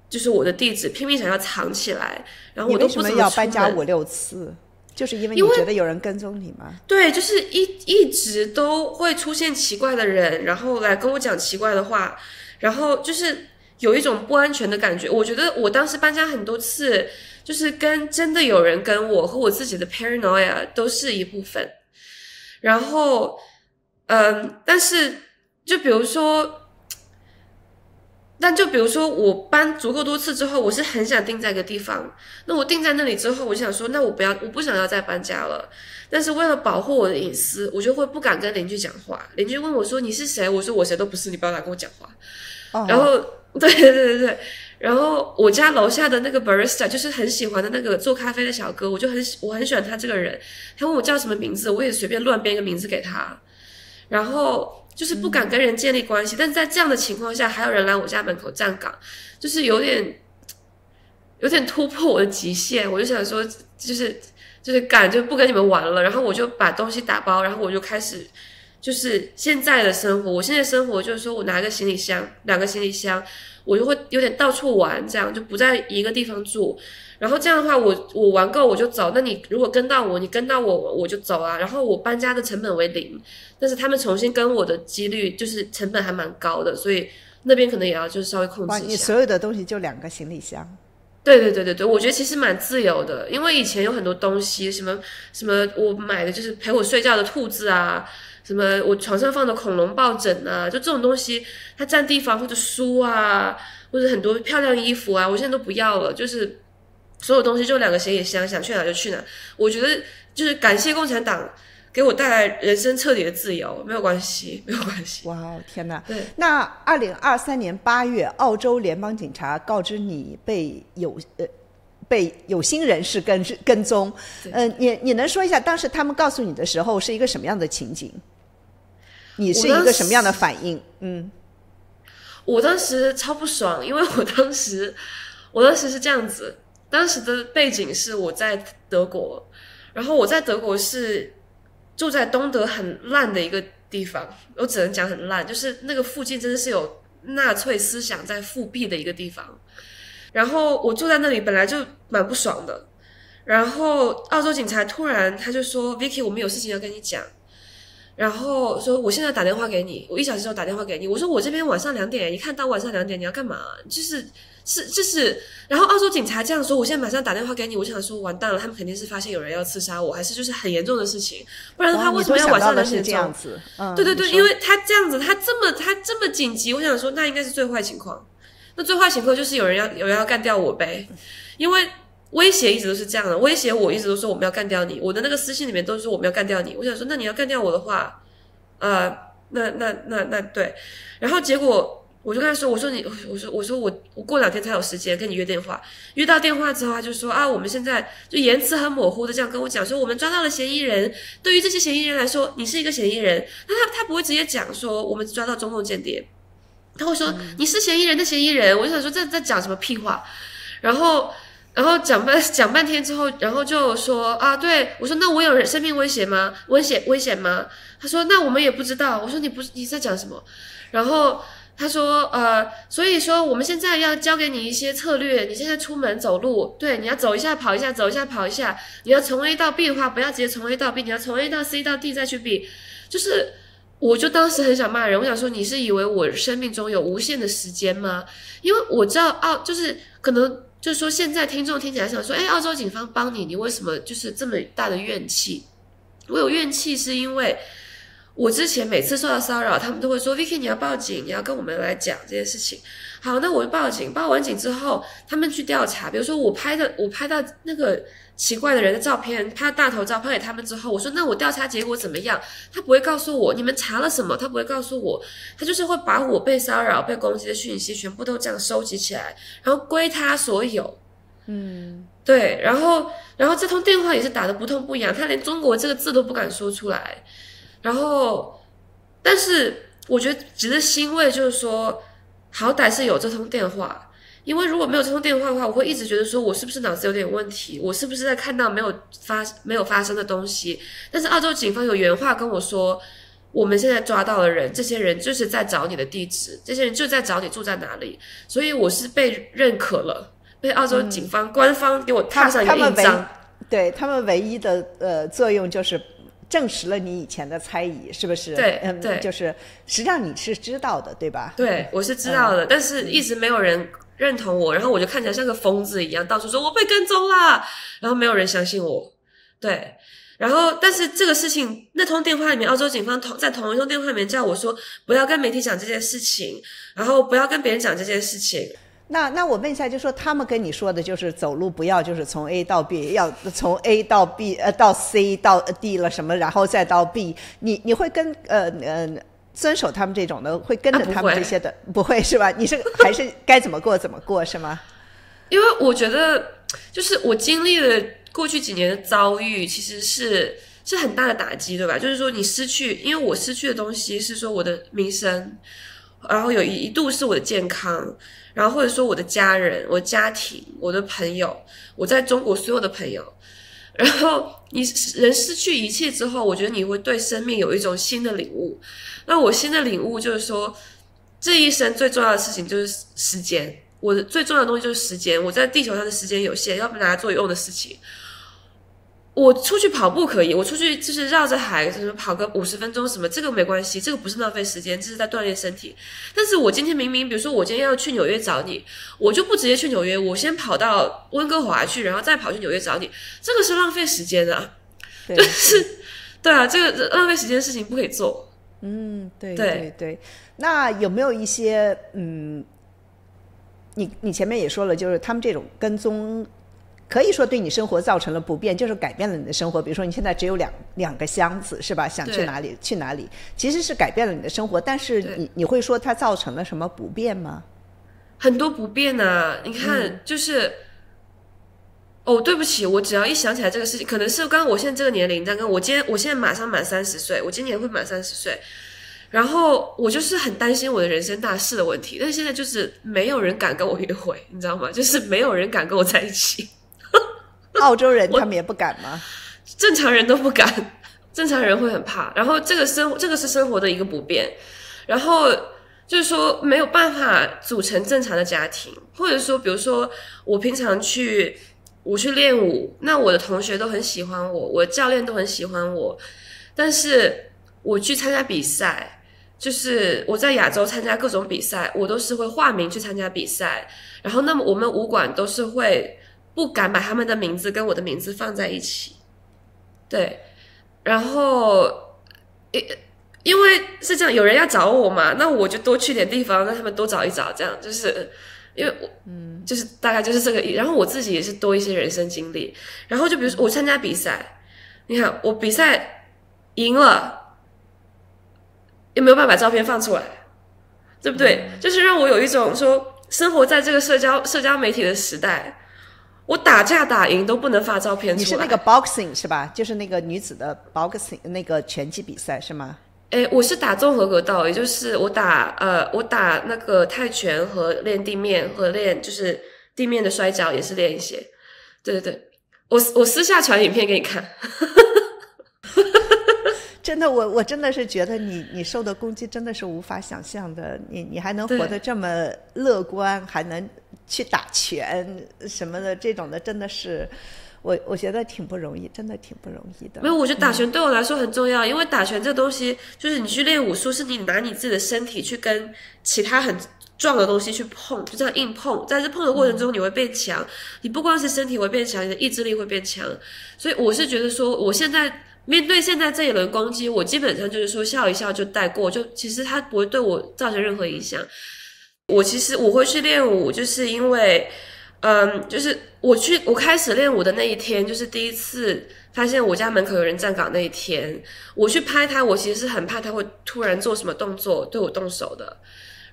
就是我的地址，拼命想要藏起来，然后我都不怎么出门。你为什么要搬家5、6次？就是因为你觉得有人跟踪你吗？对，就是一直都会出现奇怪的人，然后来跟我讲奇怪的话，然后就是有一种不安全的感觉。我觉得我当时搬家很多次。就是跟真的有人跟我和我自己的 paranoia 都是一部分，然后，但是就比如说我搬足够多次之后，我是很想定在一个地方。那我定在那里之后，我就想说，那我不想要再搬家了。但是为了保护我的隐私，我就会不敢跟邻居讲话。邻居问我说你是谁？我说我谁都不是，你不要来跟我讲话。然后，对。然后我家楼下的那个 barista 就是很喜欢的那个做咖啡的小哥，我很喜欢他这个人。他问我叫什么名字，我也随便乱编一个名字给他。然后就是不敢跟人建立关系，但是在这样的情况下，还有人来我家门口站岗，就是有点突破我的极限。我就想说，就是敢就不跟你们玩了。然后我就把东西打包，然后我就开始就是现在的生活。我现在生活就是说我拿个行李箱，2个行李箱。我就会有点到处玩，这样就不在一个地方住。然后这样的话，我玩够我就走。那你如果跟到我，你跟到我就走啊。然后我搬家的成本为0，但是他们重新跟我的几率就是成本还蛮高的，所以那边可能也要就是稍微控制一下。你所有的东西就2个行李箱。对，我觉得其实蛮自由的，因为以前有很多东西，什么我买的就是陪我睡觉的兔子啊，什么我床上放的恐龙抱枕啊，就这种东西它占地方，或者书啊，或者很多漂亮衣服啊，我现在都不要了，就是所有东西就2个行李箱，想去哪就去哪。我觉得就是感谢共产党给我带来人生彻底的自由，没有关系。哇哦，天哪！对，那2023年8月，澳洲联邦警察告知你被有心人士跟踪，你能说一下当时他们告诉你的时候是一个什么样的情景？你是一个什么样的反应？我当时超不爽，因为我当时是这样子，当时的背景是我在德国，然后我在德国是住在东德很烂的一个地方，我只能讲很烂，就是那个附近真的是有纳粹思想在复辟的一个地方。然后我住在那里本来就蛮不爽的，然后澳洲警察突然他就说 Vicky 我们有事情要跟你讲，然后说我现在打电话给你，我1小时之后打电话给你。我说我这边晚上2点，你看到晚上2点你要干嘛？然后澳洲警察这样说，我现在马上打电话给你。我想说完蛋了，他们肯定是发现有人要刺杀我，还是就是很严重的事情，不然的话为什么要晚上2点这样子？对，因为他这样子，他这么紧急，我想说那应该是最坏情况。那最坏情况就是有人要干掉我呗，因为威胁一直都是这样的，威胁我一直都说我们要干掉你，我的那个私信里面都说我们要干掉你。我想说那你要干掉我的话，那对，然后结果我就跟他说，我说我过2天才有时间跟你约电话，约到电话之后他就说我们现在就言辞很模糊的这样跟我讲说我们抓到了嫌疑人，对于这些嫌疑人来说你是一个嫌疑人，那他不会直接讲说我们抓到中共间谍，他会说你是嫌疑人的嫌疑人。我就想说在讲什么屁话，然后讲半天之后，然后就说对，我说那我有生命危险吗？危险吗？他说那我们也不知道。我说你在讲什么？然后他说所以说我们现在要教给你一些策略，你现在出门走路，对，你要走一下跑一下，走一下跑一下，你要从 A 到 B 的话不要直接从 A 到 B， 你要从 A 到 C 到 D 再去 B。 就是我就当时很想骂人，我想说你是以为我生命中有无限的时间吗？因为我知道就是可能就是说现在听众听起来想说澳洲警方帮你为什么就是这么大的怨气？我有怨气是因为我之前每次受到骚扰，他们都会说 Vicky 你要报警，你要跟我们来讲这件事情。好，那我就报警，报完警之后他们去调查，比如说我拍到那个奇怪的人的照片，拍大头照拍给他们之后，我说那我调查结果怎么样？他不会告诉我你们查了什么，他不会告诉我，他就是会把我被骚扰被攻击的讯息全部都这样收集起来，然后归他所有。对，然后这通电话也是打得不痛不痒，他连中国这个字都不敢说出来。然后但是我觉得值得欣慰就是说好歹是有这通电话，因为如果没有这通电话的话，我会一直觉得说我是不是脑子有点问题，我是不是在看到没有发生的东西。但是澳洲警方有原话跟我说，我们现在抓到的人，这些人就是在找你的地址，这些人就在找你住在哪里，所以我是被认可了，被澳洲警方官方给我踏上一个印章。对，他们唯一的作用就是证实了你以前的猜疑，是不是？对，就是实际上你是知道的，对吧？对，我是知道的，但是一直没有人认同我，然后我就看起来像个疯子一样，到处说我被跟踪啦，然后没有人相信我。对，然后但是这个事情，那通电话里面，澳洲警方在同一通电话里面叫我说不要跟媒体讲这件事情，然后不要跟别人讲这件事情。那我问一下，就说他们跟你说的就是走路不要就是从 A 到 B， 要从 A 到 B 到 C 到 D 了什么，然后再到 B， 你会跟遵守他们这种的，会跟着他们这些的？不会是吧？你是还是该怎么过怎么过是吗？因为我觉得就是我经历了过去几年的遭遇，其实是很大的打击，对吧？就是说你失去，因为我失去的东西是说我的名声，然后有一度是我的健康，然后或者说我的家人、我的家庭、我的朋友，我在中国所有的朋友。然后你人失去一切之后，我觉得你会对生命有一种新的领悟。那我新的领悟就是说，这一生最重要的事情就是时间，我的最重要的东西就是时间。我在地球上的时间有限，要不拿来做有用的事情。我出去跑步可以，我出去就是绕着海什么跑个50分钟什么，这个没关系，这个不是浪费时间，这是在锻炼身体。但是我今天明明比如说我今天要去纽约找你，我就不直接去纽约，我先跑到温哥华去，然后再跑去纽约找你，这个是浪费时间啊。就是对啊，这个浪费时间的事情不可以做。对。那有没有一些你前面也说了，就是他们这种跟踪可以说对你生活造成了不便，就是改变了你的生活。比如说你现在只有两个箱子是吧，想去哪里去哪里，其实是改变了你的生活，但是你会说它造成了什么不便吗？很多不便啊，你看就是对不起，我只要一想起来这个事情，可能是刚刚我现在这个年龄，但跟我现在马上满30岁，我今年会满30岁，然后我就是很担心我的人生大事的问题，但是现在就是没有人敢跟我约会，你知道吗？就是没有人敢跟我在一起。澳洲人他们也不敢吗？正常人都不敢，正常人会很怕。然后这个是生活的一个不便，然后就是说没有办法组成正常的家庭，或者说比如说我平常去练舞，那我的同学都很喜欢我，我的教练都很喜欢我，但是我去参加比赛，就是我在亚洲参加各种比赛，我都是会化名去参加比赛，然后那么我们武馆都是会不敢把他们的名字跟我的名字放在一起。对，然后因为是这样，有人要找我嘛，那我就多去点地方，让他们多找一找，这样就是因为我就是大概就是这个意。然后我自己也是多一些人生经历，然后就比如说我参加比赛，你看我比赛赢了，也没有办法把照片放出来，对不对？就是让我有一种说生活在这个社交媒体的时代，我打架打赢都不能发照片出来。你是那个 boxing 是吧？就是那个女子的 boxing 那个拳击比赛是吗？我是打综合格斗，也就是我打那个泰拳和练地面和练就是地面的摔跤也是练一些。对，我私下传影片给你看。真的，我真的是觉得你受的攻击真的是无法想象的，你还能活得这么乐观，还能去打拳什么的，这种的真的是。我觉得挺不容易，真的挺不容易的。没有，我觉得打拳对我来说很重要，因为打拳这个东西，就是你去练武术，是你拿你自己的身体去跟其他很壮的东西去碰，就这样硬碰，在这碰的过程中你会变强，你不光是身体会变强，你的意志力会变强。所以我是觉得说，我现在面对现在这一轮攻击，我基本上就是说笑一笑就带过，就其实它不会对我造成任何影响。我会去练武，就是因为就是我开始练舞的那一天，就是第一次发现我家门口有人站岗那一天，我去拍他，我其实是很怕他会突然做什么动作对我动手的，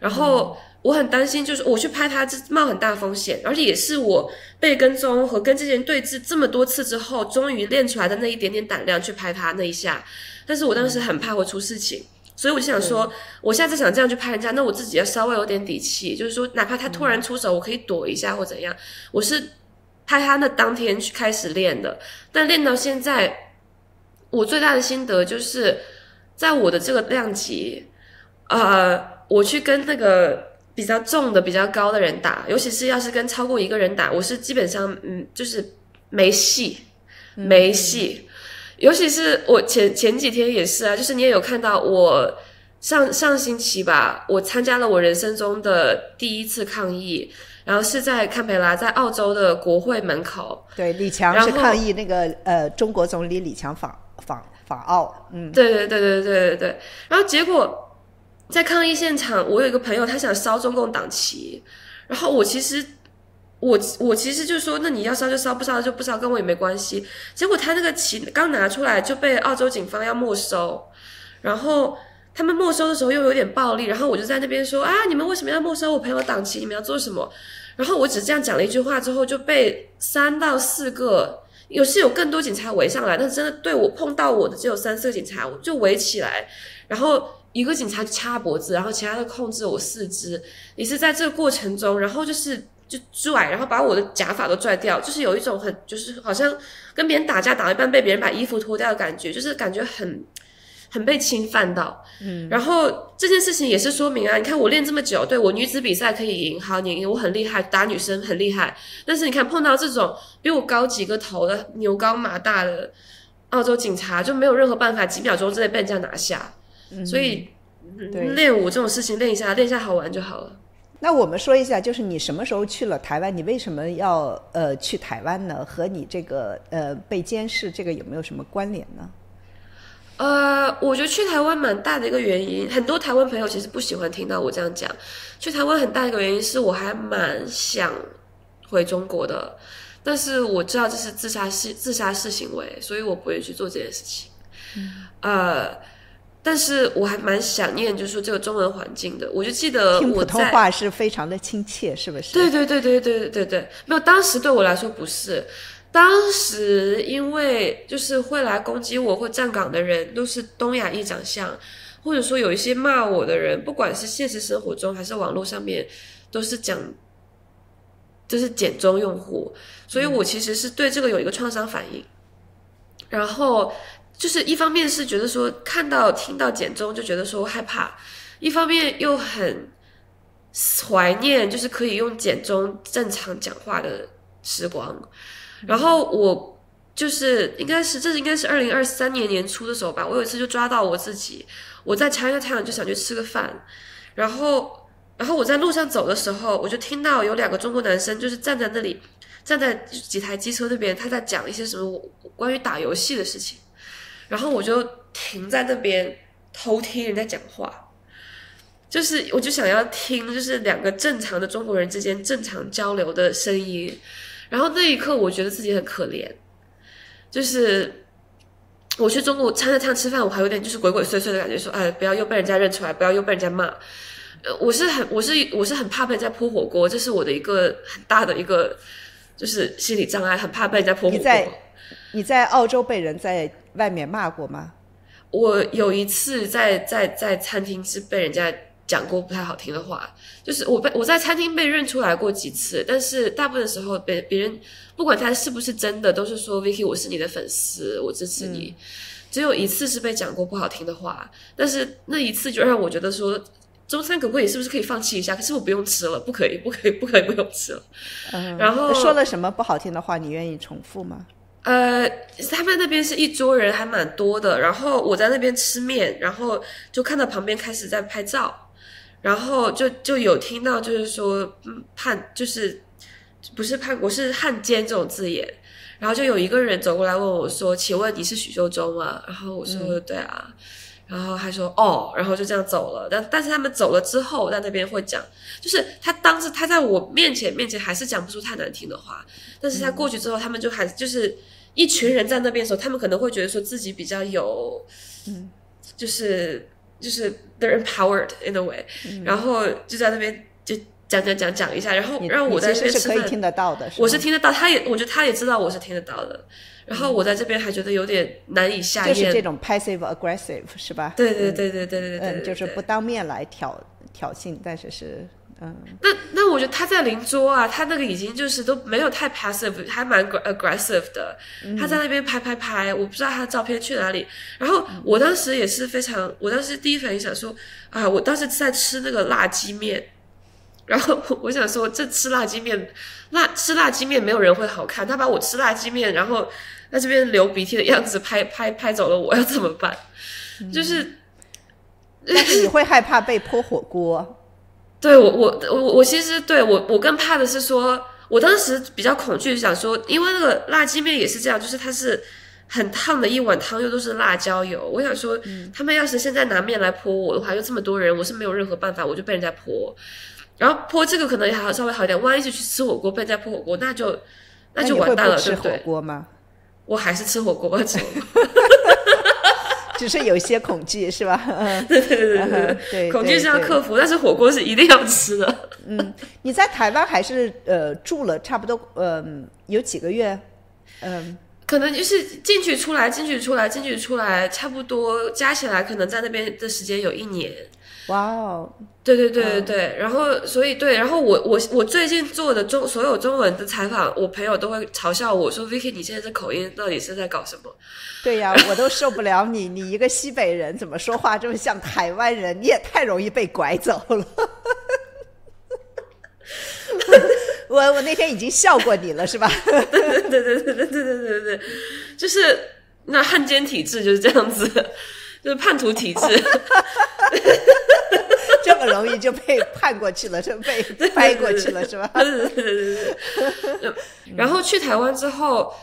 然后我很担心，就是我去拍他冒很大风险，而且也是我被跟踪和跟这些人对峙这么多次之后，终于练出来的那一点点胆量去拍他那一下，但是我当时很怕会出事情。所以我就想说，我下次想这样去拍人家，那我自己要稍微有点底气，就是说哪怕他突然出手，我可以躲一下或怎样。我是拍他那当天去开始练的，但练到现在，我最大的心得就是在我的这个量级，我去跟那个比较重的比较高的人打，尤其是要是跟超过一个人打，我是基本上就是没戏。尤其是我前几天也是啊，就是你也有看到我上星期吧，我参加了我人生中的第一次抗议，然后是在堪培拉，在澳洲的国会门口。对，李强是抗议那个中国总理李强访澳。对。然后结果在抗议现场，我有一个朋友他想烧中共党旗，然后我其实就说，那你要烧就烧，不烧就不烧，跟我也没关系。结果他那个旗刚拿出来就被澳洲警方要没收，然后他们没收的时候又有点暴力，然后我就在那边说你们为什么要没收我朋友党旗？你们要做什么？然后我只这样讲了一句话之后，就被3到4个，有更多警察围上来，但是真的对我碰到我的只有3、4个警察，我就围起来，然后一个警察就掐脖子，然后其他的控制我4肢，也是在这个过程中，然后就拽，然后把我的假发都拽掉，就是有一种就是好像跟别人打架打一半被别人把衣服脱掉的感觉，就是感觉很被侵犯到。然后这件事情也是说明啊，你看我练这么久，对，我女子比赛可以赢，好，你赢，我很厉害，打女生很厉害。但是你看碰到这种比我高几个头的牛高马大的澳洲警察，就没有任何办法，几秒钟之内被人家拿下。所以练武这种事情练一下好玩就好了。那我们说一下，就是你什么时候去了台湾？你为什么要去台湾呢？和你这个被监视这个有没有什么关联呢？我觉得去台湾蛮大的一个原因，很多台湾朋友其实不喜欢听到我这样讲。去台湾很大一个原因是我还蛮想回中国的，但是我知道这是自杀式行为，所以我不会去做这件事情。但是我还蛮想念，就是说这个中文环境的。我就记得听普通话是非常的亲切，是不是？对，没有，当时对我来说不是。当时因为就是会来攻击我或站岗的人都是东亚裔长相，或者说有一些骂我的人，不管是现实生活中还是网络上面，都是就是简中用户，所以我其实是对这个有一个创伤反应。然后就是一方面是觉得说看到听到简中就觉得说害怕，一方面又很怀念就是可以用简中正常讲话的时光。然后我就是这应该是2023年年初的时候吧，我有一次就抓到我自己，我在 Chinatown 就想去吃个饭，然后我在路上走的时候，我就听到有2个中国男生就是站在那里，站在几台机车那边，他在讲一些什么关于打游戏的事情，然后我就停在那边偷听人家讲话，就是我就想要听就是2个正常的中国人之间正常交流的声音。然后那一刻我觉得自己很可怜，就是我去中国Chinatown吃饭，我还有点就是鬼鬼祟祟的感觉，说哎，不要又被人家认出来，不要又被人家骂。我是很怕被人家泼火锅，这是我的一个很大的一个就是心理障碍，很怕被人家泼火锅。你在澳洲被人在外面骂过吗？我有一次在餐厅是被人家讲过不太好听的话，就是我在餐厅被认出来过几次，但是大部分的时候别人不管他是不是真的，都是说 Vicky 我是你的粉丝，我支持你。只有一次是被讲过不好听的话，但是那一次就让我觉得说中餐可不可以是不是可以放弃一下？可是我不用吃了，不可以不用吃了。然后说了什么不好听的话，你愿意重复吗？他们那边是一桌人还蛮多的，然后我在那边吃面，然后就看到旁边开始在拍照。然后就有听到就是说就是不是叛国是汉奸这种字眼，然后就有一个人走过来问我说请问你是许秀中吗？然后我说对啊，然后他说哦，然后就这样走了。但是他们走了之后在那边会讲，就是他在我面前还是讲不出太难听的话，但是他过去之后他们就还就是一群人在那边的时候，他们可能会觉得说自己比较有就是 they're empowered in a way，然后就在那边就讲一下，然后让我在这边吃饭，你其实是可以听得到的，我是听得到，我觉得他也知道我是听得到的，然后我在这边还觉得有点难以下咽，就是这种 passive aggressive 是吧？对，就是不当面来挑衅，但是那我觉得他在邻桌啊，他那个已经就是都没有太 passive， 还蛮 aggressive 的。他在那边拍，我不知道他的照片去哪里。然后我当时也是我当时第一反应想说啊，我当时在吃那个辣鸡面，然后我想说这吃辣鸡面没有人会好看，他把我吃辣鸡面，然后在这边流鼻涕的样子拍走了，我要怎么办？就是，但是你会害怕被泼火锅。对我其实对我更怕的是说，我当时比较恐惧，想说，因为那个辣鸡面也是这样，就是它是很烫的一碗汤，又都是辣椒油。我想说，他们要是现在拿面来泼我的话，又这么多人，我是没有任何办法，我就被人家泼。然后泼这个可能也还稍微好一点，万一是去吃火锅被人家泼火锅，那就完蛋了，对不对？吃火锅吗？我还是吃火锅，只是有一些恐惧是吧？对，恐惧是要克服，但是火锅是一定要吃的。你在台湾还是住了差不多有几个月？可能就是进去出来，差不多加起来可能在那边的时间有1年。哇哦，对对对对对，然后所以对，然后我最近做的所有中文的采访，我朋友都会嘲笑我说 Vicky 你现在这口音到底是在搞什么？对呀，我都受不了你，你一个西北人怎么说话这么像台湾人？你也太容易被拐走了。我那天已经笑过你了，是吧？对对对对对对对对对，就是那汉奸体制就是这样子，就是叛徒体制。这么容易就被判过去了，就被掰过去了，是吧？对对对对对。然后去台湾之后，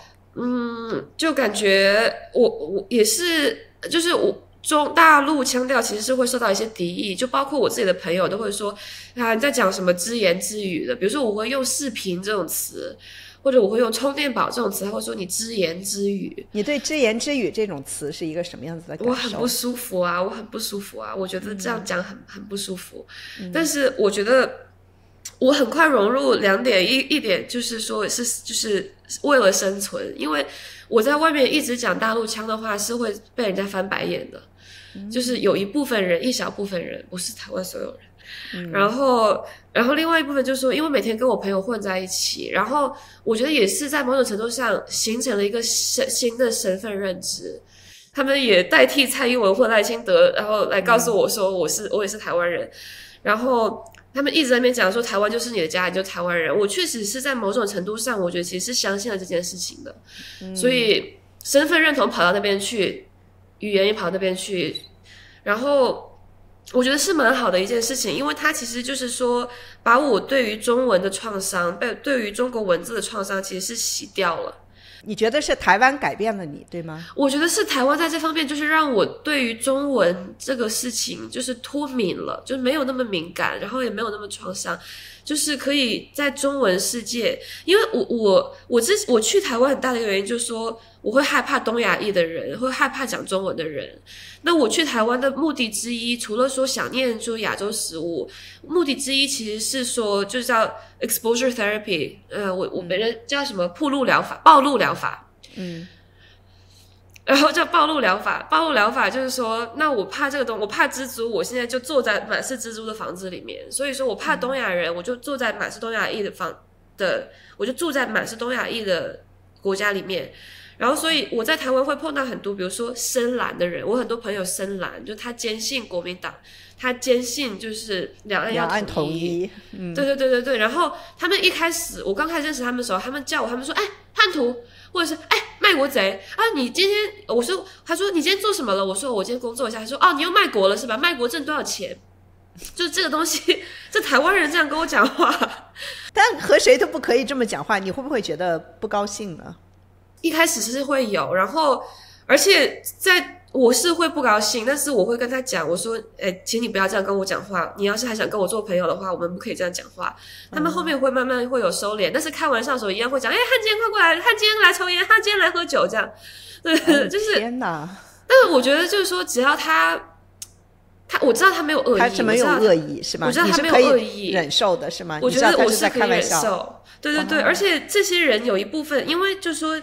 就感觉我也是，就是中大陆腔调其实是会受到一些敌意，就包括我自己的朋友都会说啊，你在讲什么只言只语的，比如说我会用视频这种词，或者我会用充电宝这种词，他会说你只言只语。你对只言只语这种词是一个什么样子的感受？我很不舒服啊，我很不舒服啊，我觉得这样讲很不舒服。但是我觉得我很快融入两点，一点就是说就是为了生存，因为我在外面一直讲大陆腔的话是会被人家翻白眼的。就是有一部分人，一小部分人，不是台湾所有人。然后另外一部分就是说，因为每天跟我朋友混在一起，然后我觉得也是在某种程度上形成了一个新的身份认知。他们也代替蔡英文或赖清德，然后来告诉我说我也是台湾人。然后他们一直在那边讲说台湾就是你的家，你就台湾人。我确实是在某种程度上，我觉得其实是相信了这件事情的。所以身份认同跑到那边去。语言也跑到那边去，然后我觉得是蛮好的一件事情，因为它其实就是说把我对于中文的创伤，对于中国文字的创伤其实是洗掉了。你觉得是台湾改变了你，对吗？我觉得是台湾在这方面就是让我对于中文这个事情就是脱敏了，就没有那么敏感，然后也没有那么创伤，就是可以在中文世界。因为我去台湾很大的一个原因就是说我会害怕东亚裔的人，会害怕讲中文的人。那我去台湾的目的之一，除了说想念说亚洲食物，目的之一其实是说就是叫 exposure therapy， 我本人叫什么暴露疗法，然后叫暴露疗法就是说，那我怕这个我怕蜘蛛，我现在就坐在满是蜘蛛的房子里面，所以说我怕东亚人，我就坐在满是东亚裔我就住在满是东亚裔的国家里面。然后所以我在台湾会碰到很多比如说深蓝的人，我很多朋友深蓝，就他坚信国民党，他坚信就是两岸要统一。对对对对对。然后他们一开始我刚开始认识他们的时候，他们叫我，他们说叛徒，或者是卖国贼啊！你今天他说你今天做什么了？我说我今天工作一下。他说你又卖国了是吧？卖国挣多少钱？就是这个东西，这台湾人这样跟我讲话，但和谁都不可以这么讲话，你会不会觉得不高兴呢？一开始是会有，然后而且我是会不高兴，但是我会跟他讲，我说请你不要这样跟我讲话，你要是还想跟我做朋友的话，我们不可以这样讲话。他们后面会慢慢会有收敛，但是开玩笑的时候一样会讲汉奸快过来，汉奸来抽烟，汉奸来喝酒这样。对，就是天哪。但是我觉得就是说只要他我知道他没有恶意，他是没有恶意是吗？我知道他没有恶意，忍受的是吗？我觉得我是可以忍受。对对对，而且这些人有一部分，因为就是说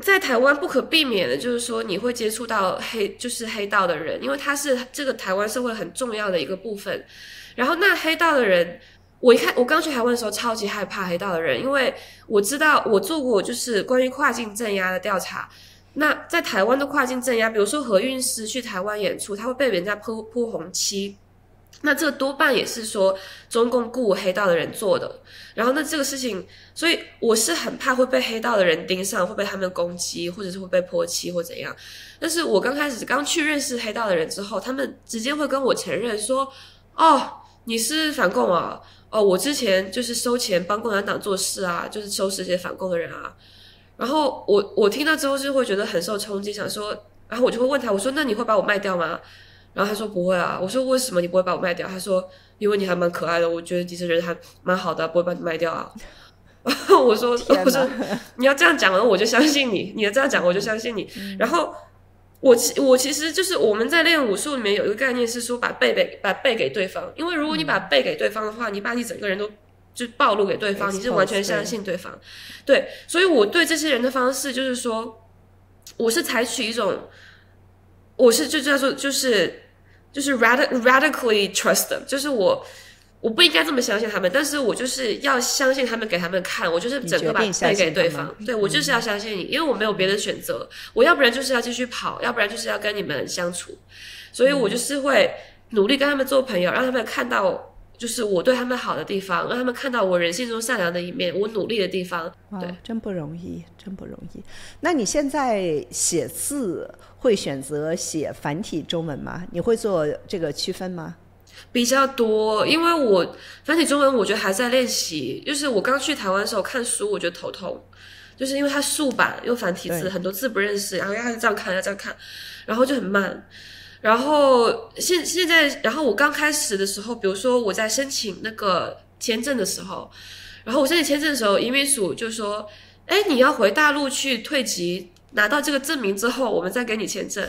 在台湾不可避免的就是说你会接触到黑道的人，因为他是这个台湾社会很重要的一个部分。然后那黑道的人，我刚去台湾的时候超级害怕黑道的人，因为我知道我做过就是关于跨境镇压的调查。那在台湾的跨境镇压，比如说何韵诗去台湾演出，他会被人家铺红漆，那这个多半也是说中共雇黑道的人做的。然后那这个事情，所以我是很怕会被黑道的人盯上，会被他们攻击，或者是会被泼漆或怎样。但是我刚去认识黑道的人之后，他们直接会跟我承认说，你是反共啊，我之前就是收钱帮共产党做事啊，就是收拾这些反共的人啊。然后我听到之后就会觉得很受冲击，想说，然后我就会问他，我说那你会把我卖掉吗？然后他说不会啊。我说为什么你不会把我卖掉？他说因为你还蛮可爱的，我觉得你这人还蛮好的，不会把你卖掉啊。我说你要这样讲了我就相信你，你要这样讲我就相信你。然后我其实就是我们在练武术里面有一个概念是说把背给对方，因为如果你把背给对方的话，你把你整个人都就暴露给对方，你是完全相信对方。对，所以我对这些人的方式就是说，我是采取一种，我是就叫做就是就是 radically trust them， 就是我不应该这么相信他们，但是我就是要相信他们，给他们看，我就是整个把背给对方，对，我就是要相信你，因为我没有别的选择，我要不然就是要继续跑，要不然就是要跟你们相处，所以我就是会努力跟他们做朋友，让他们看到就是我对他们好的地方，让他们看到我人性中善良的一面，我努力的地方。对，真不容易，真不容易。那你现在写字会选择写繁体中文吗？你会做这个区分吗？比较多，因为我繁体中文我觉得还在练习，就是我刚去台湾的时候看书我觉得头痛，就是因为它竖版用繁体字，很多字不认识，然后要这样看要这样看，然后就很慢。然后现在，然后我刚开始的时候，比如说我在申请那个签证的时候，然后我申请签证的时候，移民署就说，你要回大陆去退籍，拿到这个证明之后我们再给你签证。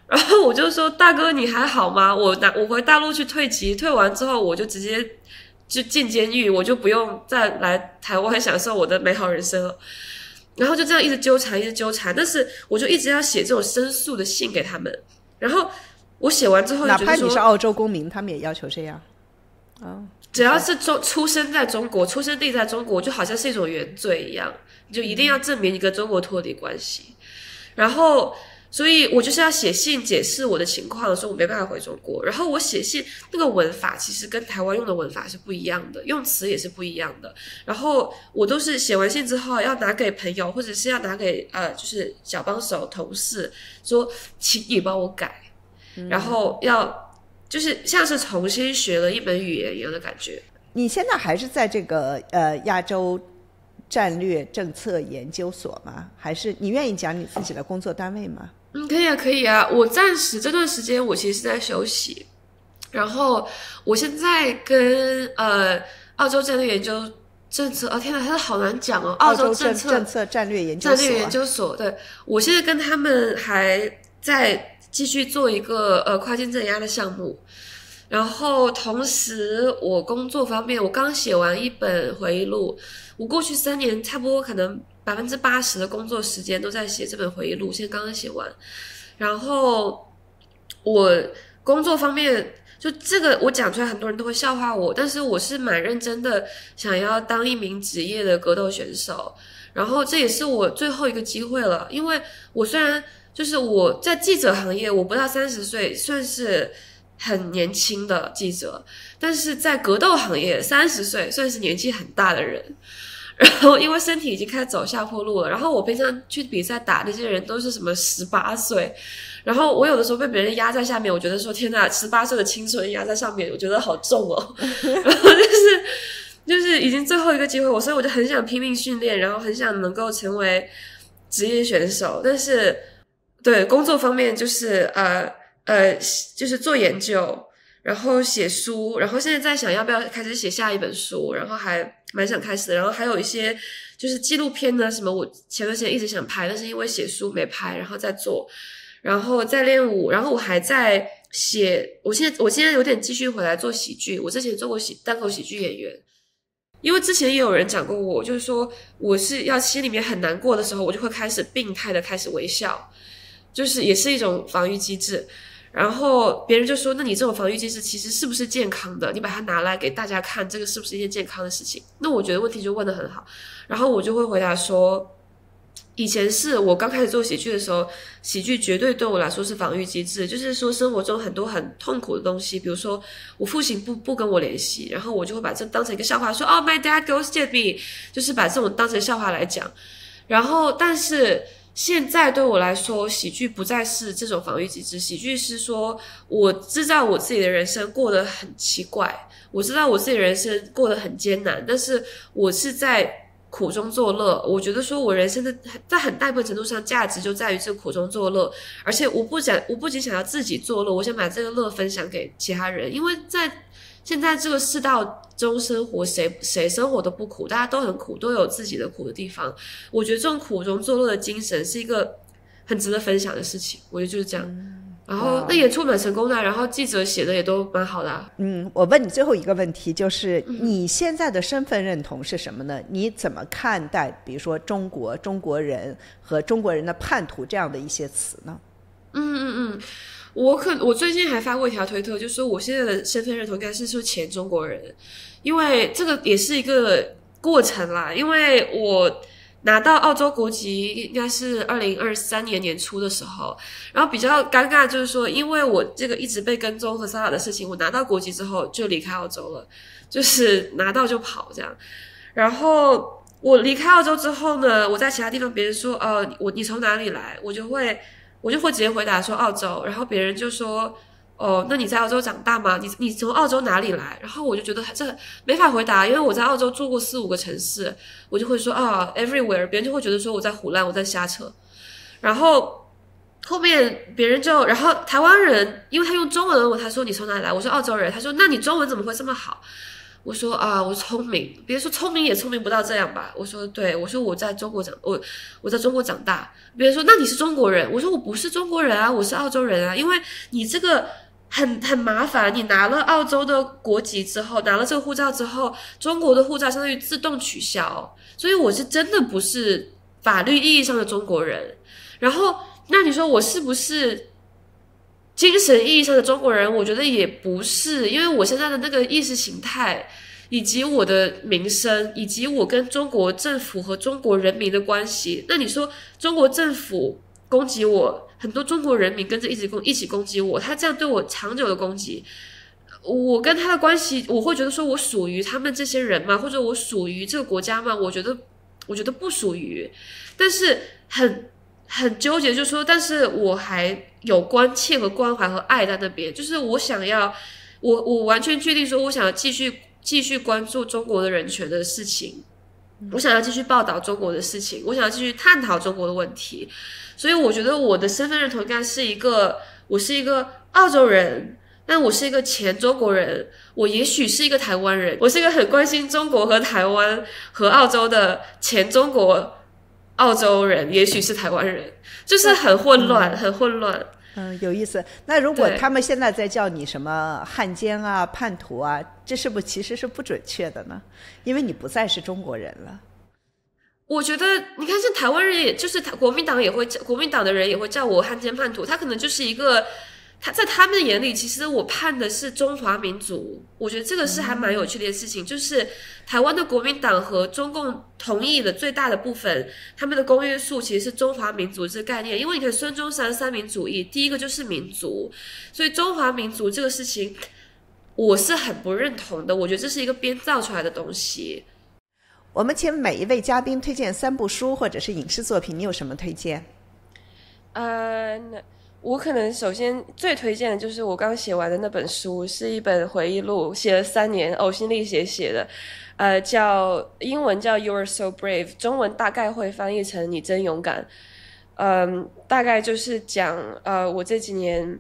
然后我就说，大哥你还好吗？我回大陆去退籍，退完之后我就直接就进监狱，我就不用再来台湾享受我的美好人生了。然后就这样一直纠缠，但是我就一直要写这种申诉的信给他们。然后我写完之后就觉得说，哪怕你是澳洲公民，他们也要求这样。只要是出生在中国，出生地在中国，就好像是一种原罪一样，你就一定要证明你跟中国脱离关系。然后所以我就是要写信解释我的情况，说我没办法回中国。然后我写信那个文法其实跟台湾用的文法是不一样的，用词也是不一样的。然后我都是写完信之后要拿给朋友，或者是要拿给就是小帮手同事，说请你帮我改，然后要就是像是重新学了一门语言一样的感觉。你现在还是在这个亚洲战略政策研究所吗？还是你愿意讲你自己的工作单位吗？可以啊。我暂时这段时间我其实是在休息，然后我现在跟澳洲战略研究政策，天哪，它好难讲哦。澳洲政策战略研究所，对，我现在跟他们还在继续做一个跨境镇压的项目。然后同时我工作方面，我刚写完一本回忆录，我过去3年差不多可能80%的工作时间都在写这本回忆录，现在刚刚写完。然后我工作方面，就这个我讲出来很多人都会笑话我，但是我是蛮认真的想要当一名职业的格斗选手，然后这也是我最后一个机会了。因为我虽然就是我在记者行业我不到30岁，算是很年轻的记者，但是在格斗行业30岁算是年纪很大的人。然后因为身体已经开始走下坡路了，然后我平常去比赛打那些人都是什么18岁，然后我有的时候被别人压在下面，我觉得说天哪，18岁的青春压在上面，我觉得好重哦。然后就是已经最后一个机会，所以我就很想拼命训练，然后很想能够成为职业选手。但是对工作方面就是就是做研究，然后写书，然后现在在想要不要开始写下一本书，然后还蛮想开始的。然后还有一些就是纪录片呢什么，我前段时间一直想拍，但是因为写书没拍，然后再做，然后再练舞，然后我还在写，我现在有点继续回来做喜剧，我之前做过单口喜剧演员。因为之前也有人讲过我，就是说我是要心里面很难过的时候，我就会开始病态的开始微笑，就是也是一种防御机制。然后别人就说，那你这种防御机制其实是不是健康的？你把它拿来给大家看，这个是不是一件健康的事情？那我觉得问题就问得很好。然后我就会回答说，以前是我刚开始做喜剧的时候，喜剧绝对对我来说是防御机制，就是说生活中很多很痛苦的东西，比如说我父亲不跟我联系，然后我就会把这当成一个笑话，说哦 my dad ghosted me， 就是把这种当成笑话来讲。然后但是现在对我来说，喜剧不再是这种防御机制，喜剧是说我知道我自己的人生过得很奇怪，我知道我自己的人生过得很艰难，但是我是在苦中作乐。我觉得说我人生的在很大部分程度上价值就在于这个苦中作乐，而且我不仅想要自己作乐，我想把这个乐分享给其他人。因为在现在这个世道中生活，谁生活都不苦，大家都很苦，都有自己的苦的地方。我觉得这种苦中作乐的精神是一个很值得分享的事情，我觉得就是这样。然后那演出蛮成功的，然后记者写的也都蛮好的。我问你最后一个问题，就是你现在的身份认同是什么呢？你怎么看待比如说中国人和中国人的叛徒这样的一些词呢？我最近还发过一条推特，就说我现在的身份认同应该是说前中国人，因为这个也是一个过程啦。因为我拿到澳洲国籍应该是2023年年初的时候，然后比较尴尬就是说，因为我这个一直被跟踪和骚扰的事情，我拿到国籍之后就离开澳洲了，就是拿到就跑这样。然后我离开澳洲之后呢，我在其他地方别人说你从哪里来，我就会直接回答说澳洲，然后别人就说那你在澳洲长大吗？你从澳洲哪里来？然后我就觉得这没法回答，因为我在澳洲住过4-5个城市，我就会说everywhere， 别人就会觉得说我在胡乱，我在瞎扯。然后后面别人然后台湾人，因为他用中文问我，他说你从哪里来？我说澳洲人，他说那你中文怎么会这么好？我说我聪明，别人说聪明也聪明不到这样吧。我说对，我说我在中国我在中国长大。别人说那你是中国人？我说我不是中国人啊，我是澳洲人啊。因为你这个很麻烦，你拿了澳洲的国籍之后，拿了这个护照之后，中国的护照相当于自动取消，所以我是真的不是法律意义上的中国人。然后那你说我是不是精神意义上的中国人？我觉得也不是，因为我现在的那个意识形态，以及我的名声，以及我跟中国政府和中国人民的关系。那你说中国政府攻击我，很多中国人民跟着一起攻击我，他这样对我长久的攻击，我跟他的关系，我会觉得说我属于他们这些人吗？或者我属于这个国家吗？我觉得不属于，但是很纠结，就是说，但是我还有关切和关怀和爱在那边，就是我想要，我完全确定说，我想要继续关注中国的人权的事情，我想要继续报道中国的事情，我想要继续探讨中国的问题，所以我觉得我的身份认同应该是我是一个澳洲人，但我是一个前中国人，我也许是一个台湾人，我是一个很关心中国和台湾和澳洲的前中国澳洲人，也许是台湾人，就是很混乱，很混乱。有意思。那如果他们现在在叫你什么汉奸啊、叛徒啊，这是不是其实是不准确的呢？因为你不再是中国人了。我觉得你看，像台湾人，也就是国民党的人也会叫我汉奸叛徒，他可能就是一个。在他们眼里，其实我叛的是中华民族，我觉得这个是还蛮有趣的事情，就是台湾的国民党和中共同意的最大的部分，他们的公约数其实是中华民族这个概念，因为你看孙中山三民主义，第一个就是民族，所以中华民族这个事情，我是很不认同的，我觉得这是一个编造出来的东西。我们请每一位嘉宾推荐3部书或者是影视作品，你有什么推荐？我可能首先最推荐的就是我刚写完的那本书，是一本回忆录，写了3年，呕心沥血写的，英文叫 You Are So Brave， 中文大概会翻译成你真勇敢。大概就是讲我这几年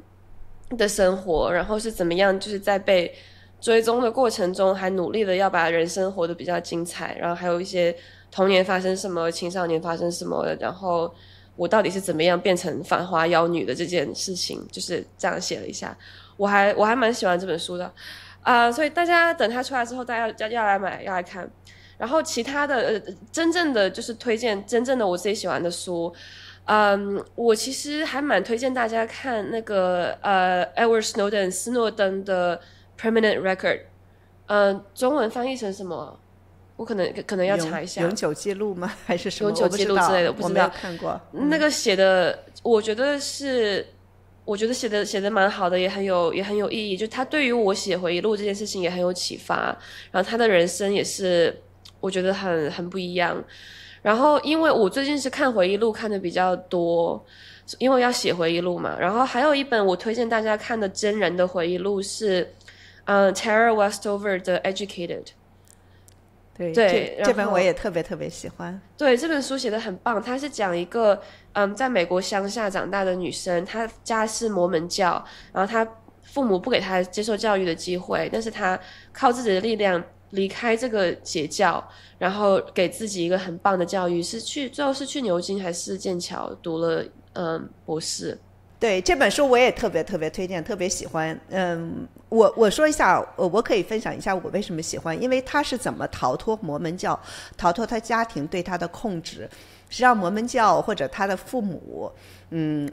的生活，然后是怎么样，就是在被追踪的过程中，还努力的要把人生活得比较精彩，然后还有一些童年发生什么，青少年发生什么，然后我到底是怎么样变成繁花妖女的这件事情，就是这样写了一下。我还蛮喜欢这本书的，所以大家等它出来之后，大家要来买，要来看。然后其他的真正的就是推荐真正的我自己喜欢的书，我其实还蛮推荐大家看那个Edward Snowden 斯诺登的 Permanent Record， 中文翻译成什么？我可能要查一下，永久记录吗？还是什么？永久记录之类的，我没有看过。那个写的，我觉得写的蛮好的，也很有意义。就他对于我写回忆录这件事情也很有启发，然后他的人生也是我觉得很不一样。然后因为我最近是看回忆录看的比较多，因为要写回忆录嘛。然后还有一本我推荐大家看的真人的回忆录是Tara Westover 的 Educated。对，这本我也特别特别喜欢。对，这本书写得很棒，它是讲一个在美国乡下长大的女生，她家是摩门教，然后她父母不给她接受教育的机会，但是她靠自己的力量离开这个邪教，然后给自己一个很棒的教育，最后是去牛津还是剑桥读了博士。对，这本书我也特别特别推荐，特别喜欢。我说一下，我可以分享一下我为什么喜欢，因为他是怎么逃脱摩门教，逃脱他家庭对他的控制。实际上摩门教或者他的父母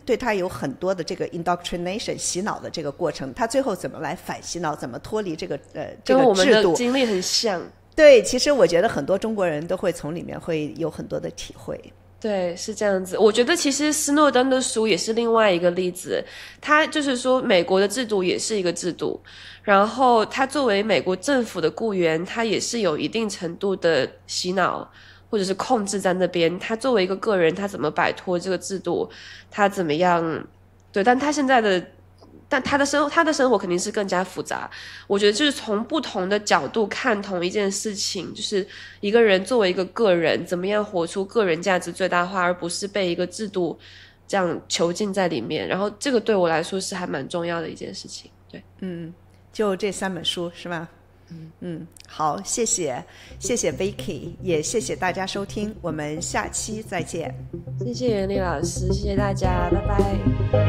对他有很多的这个 indoctrination 洗脑的这个过程，他最后怎么来反洗脑，怎么脱离这个这个制度，跟我们的经历很像。对，其实我觉得很多中国人都会从里面会有很多的体会。对，是这样子。我觉得其实斯诺登的书也是另外一个例子，他就是说美国的制度也是一个制度，然后他作为美国政府的雇员，他也是有一定程度的洗脑或者是控制在那边，他作为一个个人，他怎么摆脱这个制度，他怎么样，对，但他现在的，但他的生活肯定是更加复杂。我觉得就是从不同的角度看同一件事情，就是一个人作为一个个人，怎么样活出个人价值最大化，而不是被一个制度这样囚禁在里面。然后这个对我来说是还蛮重要的一件事情。对，就这3本书是吧？好，谢谢 Vicky， 也谢谢大家收听，我们下期再见。谢谢袁丽老师，谢谢大家，拜拜。